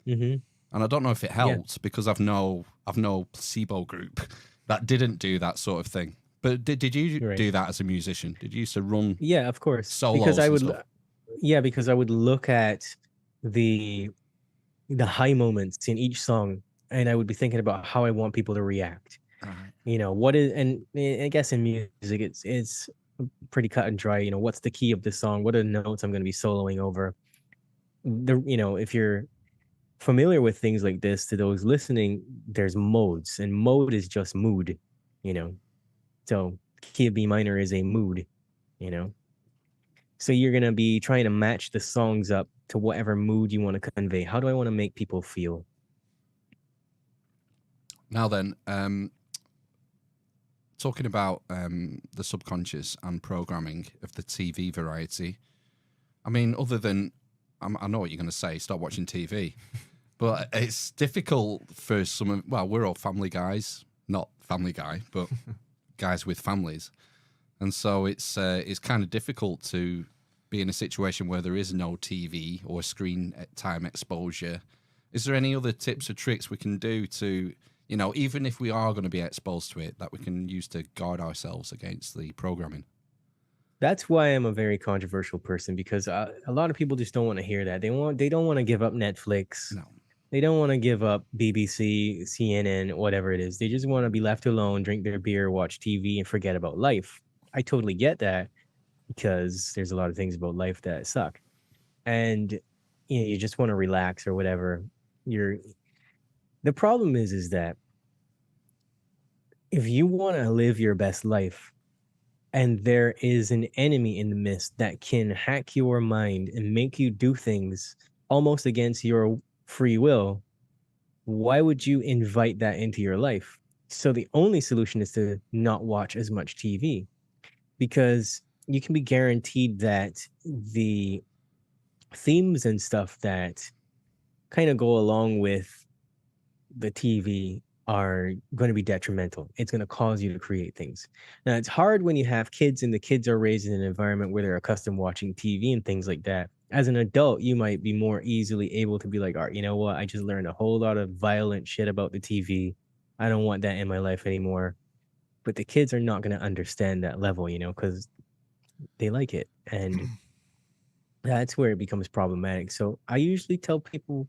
Mm-hmm. And I don't know if it helped because I've no placebo group that didn't do that sort of thing. But did you do that as a musician? Did you used to run? Yeah, of course. Solos because I would, stuff? because I would look at the high moments in each song, and I would be thinking about how I want people to react. You know, what is, and I guess in music, it's pretty cut and dry. You know, what's the key of the song? What are the notes I'm going to be soloing over? You know, if you're familiar with things like this, to those listening, there's modes, and mode is just mood. You know, so key of B minor is a mood. You know, so you're going to be trying to match the songs up to whatever mood you want to convey. How do I want to make people feel? Now then, talking about the subconscious and programming of the TV variety, I mean, other than, I know what you're going to say, stop watching TV, but it's difficult for some of, well, we're all family guys, not Family Guy, but guys with families. and so it's kind of difficult to be in a situation where there is no TV or screen time exposure. Is there any other tips or tricks we can do to, you know, even if we are going to be exposed to it, that we can use to guard ourselves against the programming? That's why I'm a very controversial person, because a lot of people just don't want to hear that. They don't want to give up Netflix. No. They don't want to give up BBC, CNN, whatever it is. They just want to be left alone, drink their beer, watch TV, and forget about life. I totally get that, because there's a lot of things about life that suck. And you just want to relax or whatever. The problem is that if you want to live your best life, and there is an enemy in the midst that can hack your mind and make you do things almost against your free will, why would you invite that into your life? So the only solution is to not watch as much TV, because you can be guaranteed that the themes and stuff that kind of go along with the TV are going to be detrimental. It's going to cause you to create things. Now, it's hard when you have kids and the kids are raised in an environment where they're accustomed watching TV and things like that. As an adult, you might be more easily able to be like, all right, you know what? I just learned a whole lot of violent shit about the TV. I don't want that in my life anymore. But the kids are not going to understand that level, because they like it. And that's where it becomes problematic. So I usually tell people,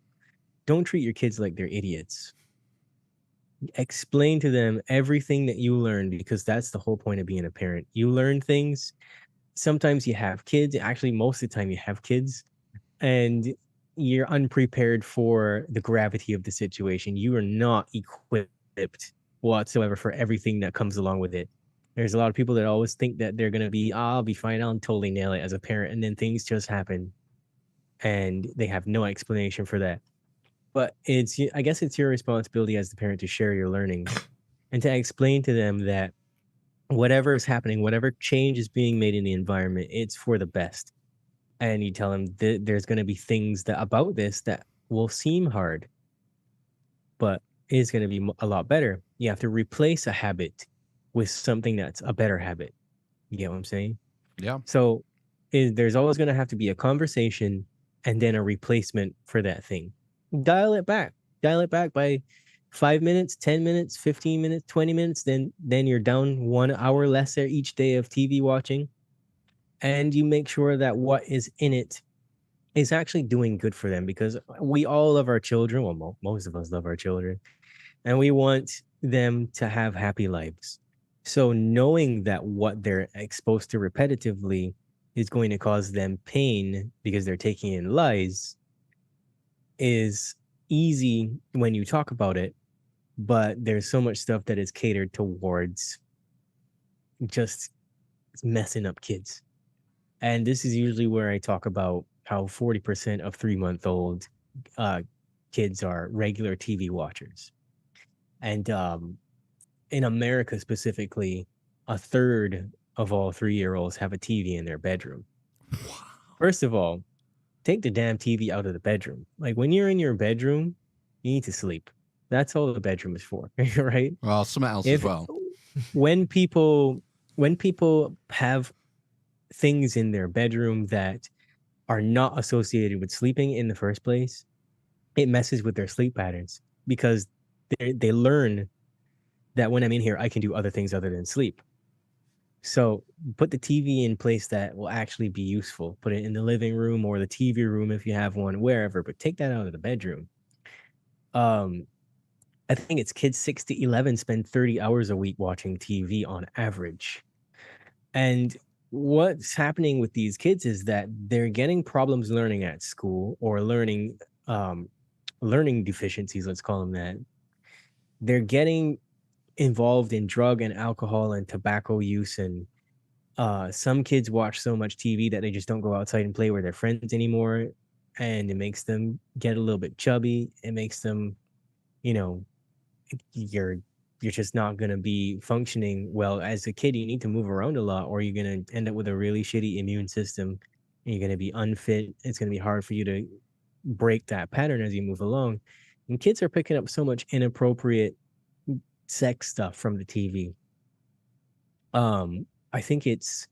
don't treat your kids like they're idiots. Explain to them everything that you learned, because that's the whole point of being a parent. You learn things. Sometimes you have kids. Actually, most of the time you have kids, and you're unprepared for the gravity of the situation. You are not equipped whatsoever for everything that comes along with it. There's a lot of people that always think that they're going to be, I'll be fine, I'll totally nail it as a parent. And then things just happen and they have no explanation for that. But I guess it's your responsibility as the parent to share your learnings and to explain to them that whatever is happening, whatever change is being made in the environment, it's for the best. And you tell them that there's going to be things about this that will seem hard, but is going to be a lot better. You have to replace a habit with something that's a better habit. You get what I'm saying? Yeah. So there's always going to have to be a conversation and then a replacement for that thing. Dial it back by 5 minutes, 10 minutes, 15 minutes, 20 minutes. Then you're down 1 hour less each day of TV watching. And you make sure that what is in it is actually doing good for them, because we all love our children. Well, most of us love our children, and we want them to have happy lives. So knowing that what they're exposed to repetitively is going to cause them pain because they're taking in lies is easy when you talk about it, but there's so much stuff that is catered towards just messing up kids. And this is usually where I talk about how 40% of 3-month-old kids are regular TV watchers. And in America specifically, a third of all 3-year-olds have a TV in their bedroom. Wow. First of all, take the damn TV out of the bedroom. Like, when you're in your bedroom, you need to sleep. That's all the bedroom is for, right? Well, something else as well. When people have things in their bedroom that are not associated with sleeping in the first place, it messes with their sleep patterns, because they learn that when I'm in here, I can do other things other than sleep. So put the TV in place that will actually be useful. Put it in the living room or the TV room if you have one, wherever, but take that out of the bedroom. I think it's kids 6 to 11 spend 30 hours a week watching TV on average. And what's happening with these kids is that they're getting problems learning at school, or learning deficiencies, let's call them that. They're getting involved in drug and alcohol and tobacco use, and some kids watch so much TV that they just don't go outside and play with their friends anymore, and it makes them get a little bit chubby. It makes them, you're just not going to be functioning well as a kid. You need to move around a lot, or you're going to end up with a really shitty immune system, and you're going to be unfit. It's going to be hard for you to break that pattern as you move along. And kids are picking up so much inappropriate sex stuff from the TV. I think it's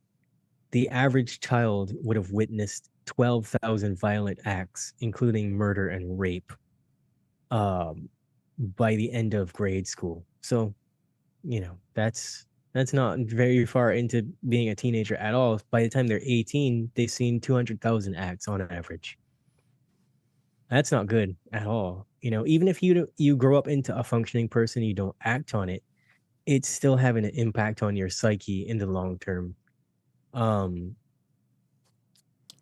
the average child would have witnessed 12,000 violent acts, including murder and rape, um, by the end of grade school. So, that's not very far into being a teenager at all. By the time they're 18, they've seen 200,000 acts on average. That's not good at all. Even if you grow up into a functioning person, you don't act on it, it's still having an impact on your psyche in the long term.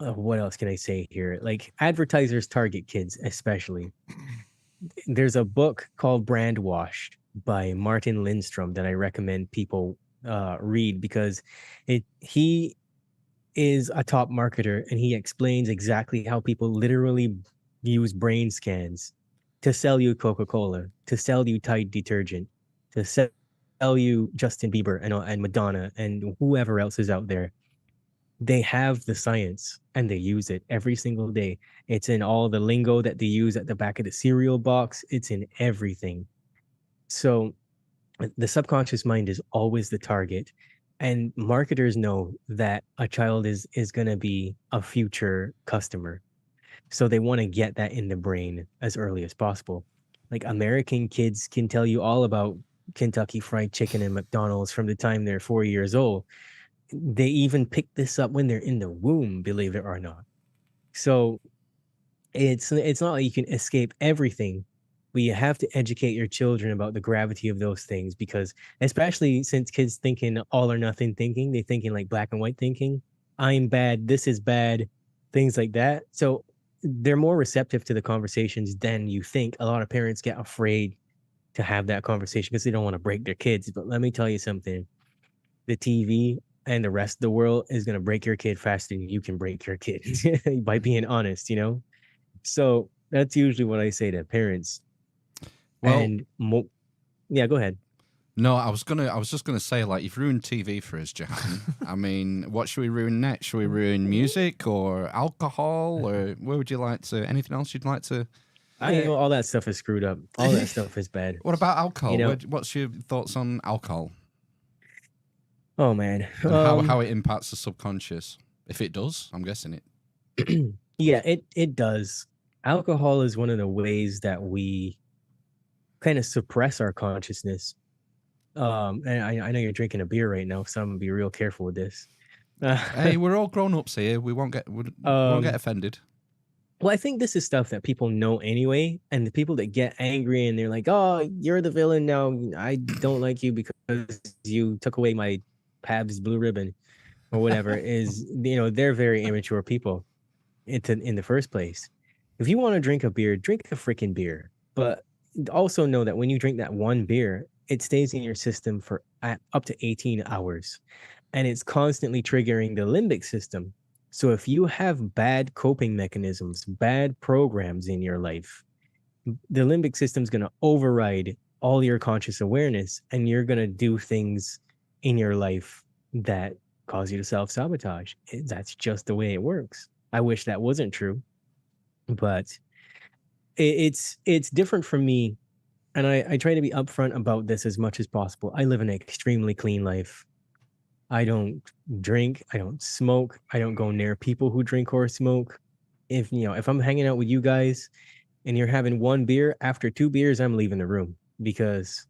What else can I say here? Like, advertisers target kids, especially. There's a book called Brand Washed by Martin Lindstrom that I recommend people read, because he is a top marketer, and he explains exactly how people literally use brain scans to sell you Coca-Cola, to sell you Tide detergent, to sell you Justin Bieber and Madonna and whoever else is out there. They have the science and they use it every single day. It's in all the lingo that they use at the back of the cereal box. It's in everything. So the subconscious mind is always the target. And marketers know that a child is going to be a future customer. So they want to get that in the brain as early as possible. Like, American kids can tell you all about Kentucky Fried Chicken and McDonald's from the time they're 4 years old. They even pick this up when they're in the womb, believe it or not. So it's not like you can escape everything, but you have to educate your children about the gravity of those things, because especially since kids thinking all or nothing thinking, they're thinking like black and white thinking. I'm bad, this is bad, things like that. So they're more receptive to the conversations than you think. A lot of parents get afraid to have that conversation because they don't want to break their kids. But let me tell you something. The TV and the rest of the world is going to break your kid faster than you can break your kid by being honest, So that's usually what I say to parents. Well, And yeah, go ahead. No, I was just gonna say, like, you've ruined TV for us, Jehan. I mean, what should we ruin next? Should we ruin music or alcohol, or where would you like to? Anything else you'd like to? All that stuff is screwed up. All that stuff is bad. What about alcohol? What's your thoughts on alcohol? Oh man, and how it impacts the subconscious, if it does? I'm guessing it. Yeah, it does. Alcohol is one of the ways that we kind of suppress our consciousness. And I know you're drinking a beer right now, so I'm gonna be real careful with this. Hey, we're all grown ups here. We won't get offended. Well, I think this is stuff that people know anyway, and the people that get angry and they're like, "Oh, you're the villain now. I don't like you because you took away my Pabst Blue Ribbon," or whatever. They're very immature people. In the first place, if you want to drink a beer, drink a freaking beer. But also know that when you drink that one beer, it stays in your system for up to 18 hours, and it's constantly triggering the limbic system. So if you have bad coping mechanisms, bad programs in your life, the limbic system is going to override all your conscious awareness, and you're going to do things in your life that cause you to self-sabotage. That's just the way it works. I wish that wasn't true, but it's different for me. And I try to be upfront about this as much as possible. I live an extremely clean life. I don't drink. I don't smoke. I don't go near people who drink or smoke. If I'm hanging out with you guys and you're having one beer, after 2 beers, I'm leaving the room, because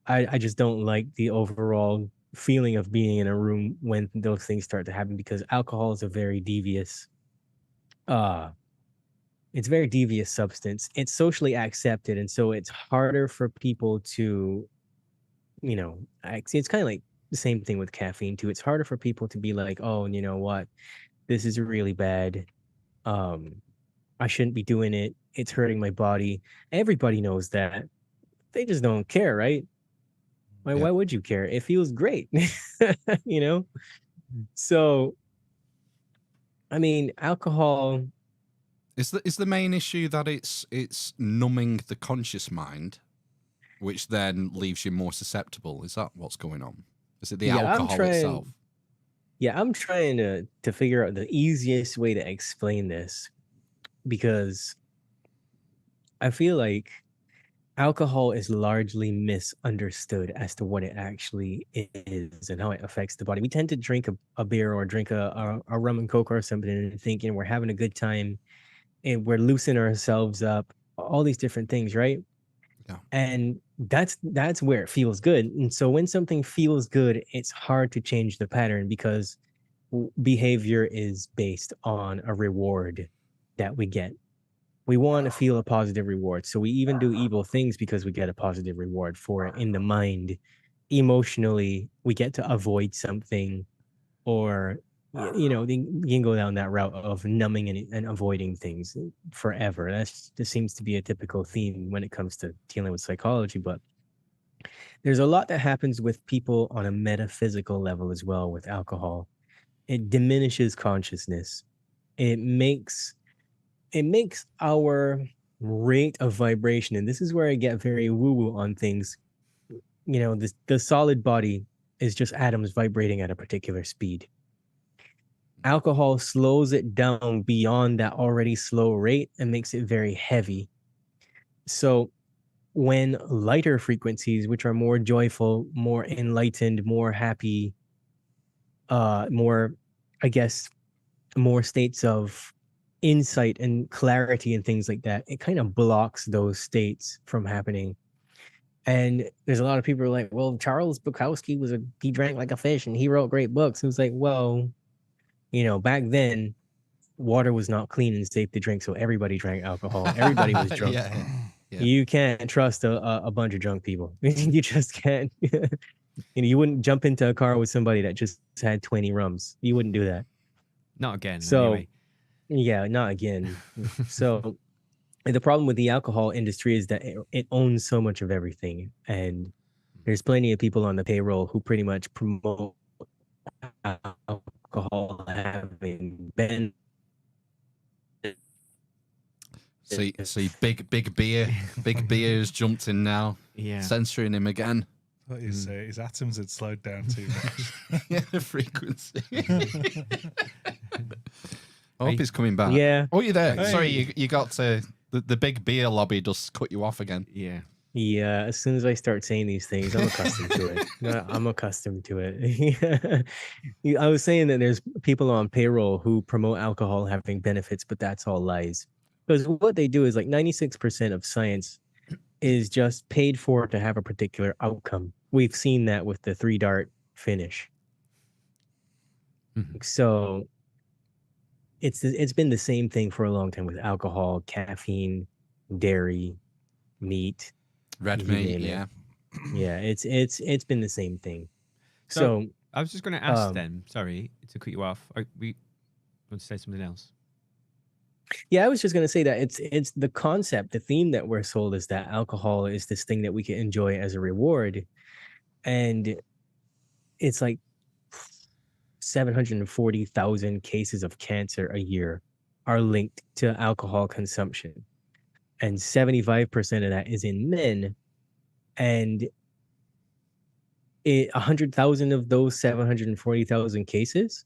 I just don't like the overall feeling of being in a room when those things start to happen, because alcohol is a very devious it's a very devious substance. It's socially accepted, and so it's harder for people to, it's kind of like the same thing with caffeine too. It's harder for people to be like, "Oh, you know what? This is really bad. I shouldn't be doing it. It's hurting my body." Everybody knows that. They just don't care, right? Why would you care? It feels great, So, I mean, alcohol. Is the main issue that it's numbing the conscious mind, which then leaves you more susceptible? Is that what's going on? Is it the alcohol itself? Yeah, I'm trying to figure out the easiest way to explain this, because I feel like alcohol is largely misunderstood as to what it actually is and how it affects the body. We tend to drink a beer or drink a rum and coke or something and thinking we're having a good time and we're loosening ourselves up, all these different things, right? Yeah. And that's where it feels good. And so when something feels good, it's hard to change the pattern because behavior is based on a reward that we get. We want to feel a positive reward. So we even do evil things because we get a positive reward for it in the mind. Emotionally, we get to avoid something, or you can go down that route of numbing and avoiding things forever. This seems to be a typical theme when it comes to dealing with psychology. But there's a lot that happens with people on a metaphysical level as well with alcohol. It diminishes consciousness. It makes our rate of vibration, and this is where I get very woo-woo on things. The solid body is just atoms vibrating at a particular speed. Alcohol slows it down beyond that already slow rate and makes it very heavy. So when lighter frequencies, which are more joyful, more enlightened, more happy, more, I guess, more states of insight and clarity and things like that, it kind of blocks those states from happening. And there's a lot of people who are like, well, Charles Bukowski he drank like a fish and he wrote great books. It was like, well, back then water was not clean and safe to drink, so everybody drank alcohol. Everybody was drunk. Yeah. You can't trust a bunch of drunk people. You just can't. You wouldn't jump into a car with somebody that just had 20 rums. You wouldn't do that. Not again. So Anyway. yeah, not again. So the problem with the alcohol industry is that it owns so much of everything, and there's plenty of people on the payroll who pretty much promote alcohol having been. See, big beer has jumped in now, Yeah. censoring him again. I thought you say his atoms had slowed down too much. Yeah, the frequency. I hope he's coming back. Yeah. Oh, you're there. Hey. Sorry, you got to the big beer lobby just cut you off again. Yeah. Yeah, as soon as I start saying these things, I'm accustomed to it. I'm accustomed to it. I was saying that there's people on payroll who promote alcohol having benefits, but that's all lies. Because what they do is like 96% of science is just paid for to have a particular outcome. We've seen that with the 3-dart finish. Mhm. So it's been the same thing for a long time with alcohol, caffeine, dairy, meat. Red You meat, name it. yeah. Yeah, it's been the same thing. So- So I was just going to ask Um, then. Sorry to cut you off. We want to say something else. yeah, I was just gonna say that it's the concept, the theme that we're sold is that alcohol is this thing that we can enjoy as a reward, and it's like 740,000 cases of cancer a year are linked to alcohol consumption, and 75% of that is in men, and 100,000 of those 740,000 cases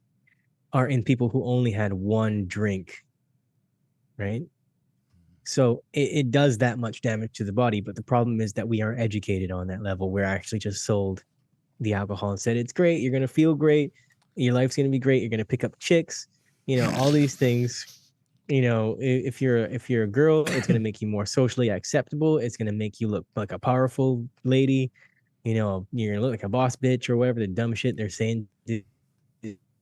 are in people who only had one drink, right? So it does that much damage to the body. But the problem is that we aren't educated on that level. We're actually just sold the alcohol and said, it's great. You're going to feel great. Your life's going to be great. You're going to pick up chicks, all these things. If you're a girl, it's going to make you more socially acceptable. It's going to make you look like a powerful lady. You're going to look like a boss bitch or whatever the dumb shit they're saying to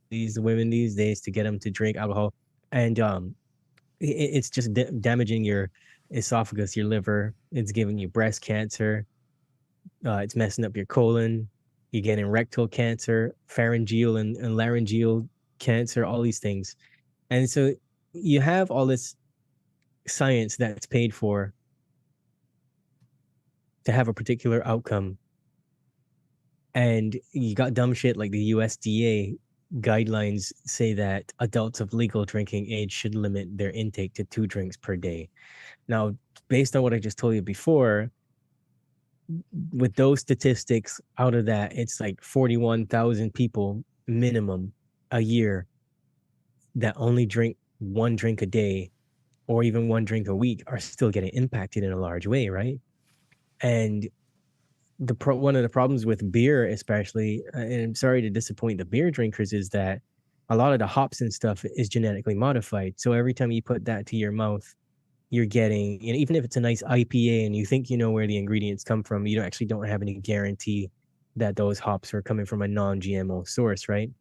these women these days to get them to drink alcohol. And it's just damaging your esophagus, your liver. It's giving you breast cancer. It's messing up your colon. You're getting rectal cancer, pharyngeal and laryngeal cancer, all these things. And so you have all this science that's paid for to have a particular outcome. And you got dumb shit like the USDA guidelines say that adults of legal drinking age should limit their intake to 2 drinks per day. Now, based on what I just told you before, with those statistics, out of that, it's like 41,000 people minimum a year that only drink 1 drink a day or even 1 drink a week are still getting impacted in a large way, right? And one of the problems with beer, especially, and I'm sorry to disappoint the beer drinkers, is that a lot of the hops and stuff is genetically modified. So every time you put that to your mouth, you're getting, even if it's a nice IPA and you think you know where the ingredients come from, you actually don't have any guarantee that those hops are coming from a non-GMO source, right?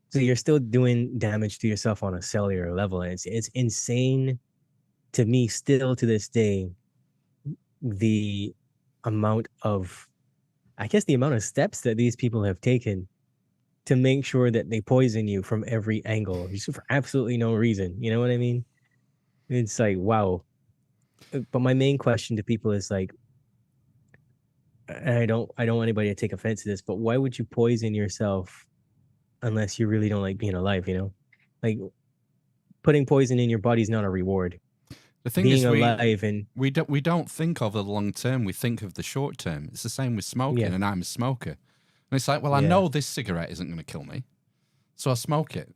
So you're still doing damage to yourself on a cellular level. And it's insane to me still to this day, the amount of, I guess, the amount of steps that these people have taken to make sure that they poison you from every angle, just for absolutely no reason. You know what I mean? It's like, wow. But my main question to people is like, and I don't want anybody to take offense to this, but why would you poison yourself unless you really don't like being alive, Like, putting poison in your body is not a reward. The thing Being is, alive and we don't think of the long term. We think of the short term. It's the same with smoking, and I'm a smoker. And it's like, well, I know this cigarette isn't going to kill me, so I smoke it.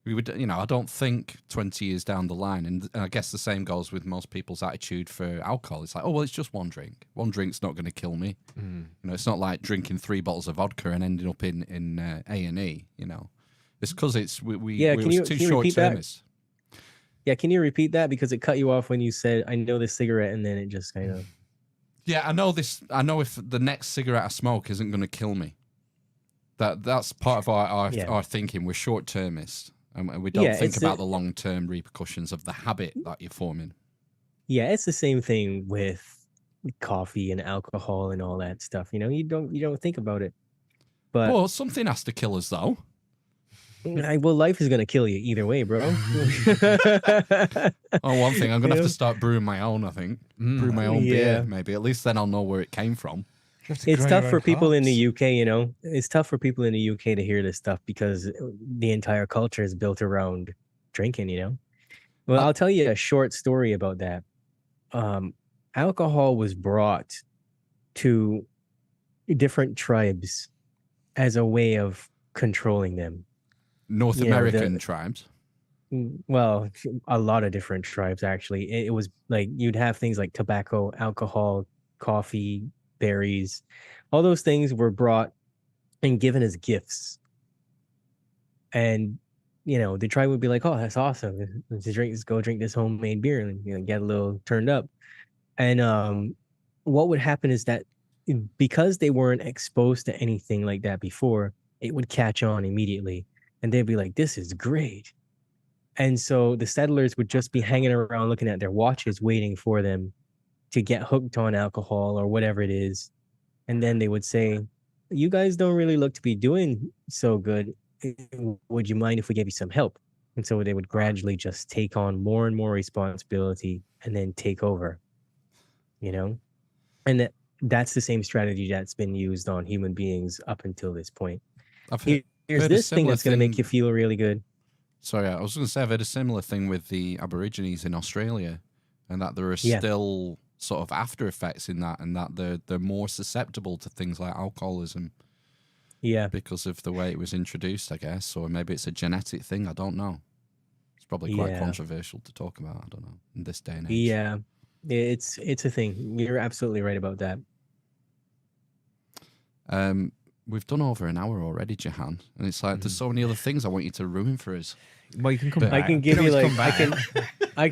I don't think 20 years down the line, and I guess the same goes with most people's attitude for alcohol. It's like, oh, well, it's just one drink. One drink's not going to kill me. It's not like drinking 3 bottles of vodka and ending up in A&E. It's because we're too short termist. Yeah, can you repeat that, because it cut you off when you said, I know this cigarette, and then it just kind of... Yeah, I know this. I know if the next cigarette I smoke isn't going to kill me. That's part of our thinking. We're short termist, and we don't think about the long term repercussions of the habit that you're forming. Yeah, it's the same thing with coffee and alcohol and all that stuff. You don't think about it. But well, something has to kill us, though. Well, life is gonna kill you either way, bro. One thing, I'm gonna have to start brewing my own. I think brew my own beer, maybe. At least then I'll know where it came from. It's tough for people in the UK. It's tough for people in the UK to hear this stuff because the entire culture is built around drinking. Well, I'll tell you a short story about that. Alcohol was brought to different tribes as a way of controlling them. North American tribes. Well, a lot of different tribes, actually. It was like you'd have things like tobacco, alcohol, coffee, berries. All those things were brought and given as gifts. And, the tribe would be like, oh, that's awesome. Let's go drink this homemade beer and get a little turned up. And what would happen is that because they weren't exposed to anything like that before, it would catch on immediately. And they'd be like, this is great. And so the settlers would just be hanging around looking at their watches, waiting for them to get hooked on alcohol or whatever it is. And then they would say, you guys don't really look to be doing so good. Would you mind if we gave you some help? And so they would gradually just take on more and more responsibility and then take over, And that's the same strategy that's been used on human beings up until this point. Here's this thing that's going to make you feel really good. Sorry, I was going to say I've heard a similar thing with the Aborigines in Australia, and that there are still sort of after effects in that, and that they're more susceptible to things like alcoholism. Yeah, because of the way it was introduced, I guess, or maybe it's a genetic thing. I don't know. It's probably quite controversial to talk about. I don't know in this day and age. Yeah, it's a thing. You're absolutely right about that. We've done over an hour already, Jehan, and it's like there's so many other things I want you to ruin for us. Well, you can come back. I can give you like I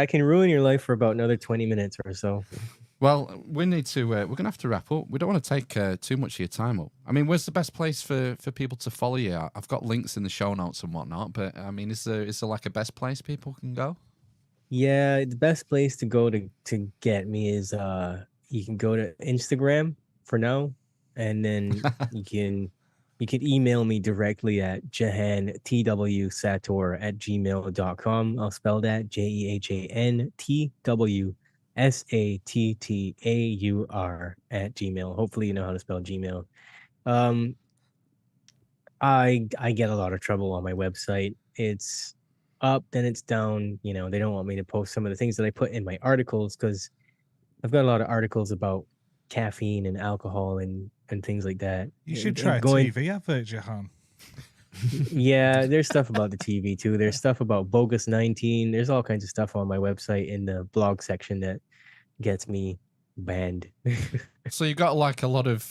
can ruin your life for about another 20 minutes or so. Well, we need to. We're gonna have to wrap up. We don't want to take too much of your time up. I mean, where's the best place for people to follow you? I've got links in the show notes and whatnot, but I mean, is there like a best place people can go? Yeah, the best place to go to get me is you can go to Instagram for now. And then you can email me directly at jehantwsattaur@gmail.com. I'll spell that JEHANTWSATTAUR@gmail. Hopefully you know how to spell Gmail. I get a lot of trouble on my website. It's up, then it's down. They don't want me to post some of the things that I put in my articles because I've got a lot of articles about caffeine and alcohol and things like that. You should try a TV advert, Jehan. Yeah, there's stuff about the TV too. There's stuff about Bogus 19. There's all kinds of stuff on my website in the blog section that gets me banned. So you've got like a lot of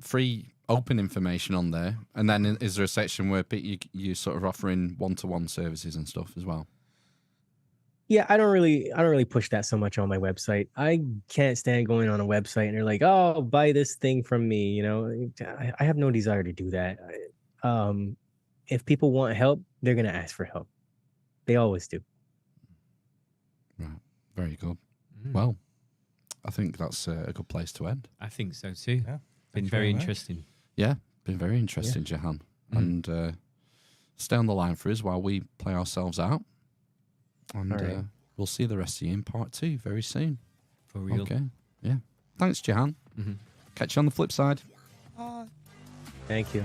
free open information on there, and then is there a section where you sort of offering one-to-one services and stuff as well? Yeah, I don't really push that so much on my website. I can't stand going on a website and they're like, "Oh, buy this thing from me." You know, I have no desire to do that. If people want help, they're gonna ask for help. They always do. Right, very good. Mm. Well, I think that's a good place to end. I think so too. Yeah. Been Thanks very very much. interesting. Yeah, been very interesting, Jehan. Mm. And stay on the line for us while we play ourselves out. And All right. we'll see the rest of you in part 2 very soon. For real. Okay. Yeah. Thanks, Jehan. Mhm. Catch you on the flip side. Thank you.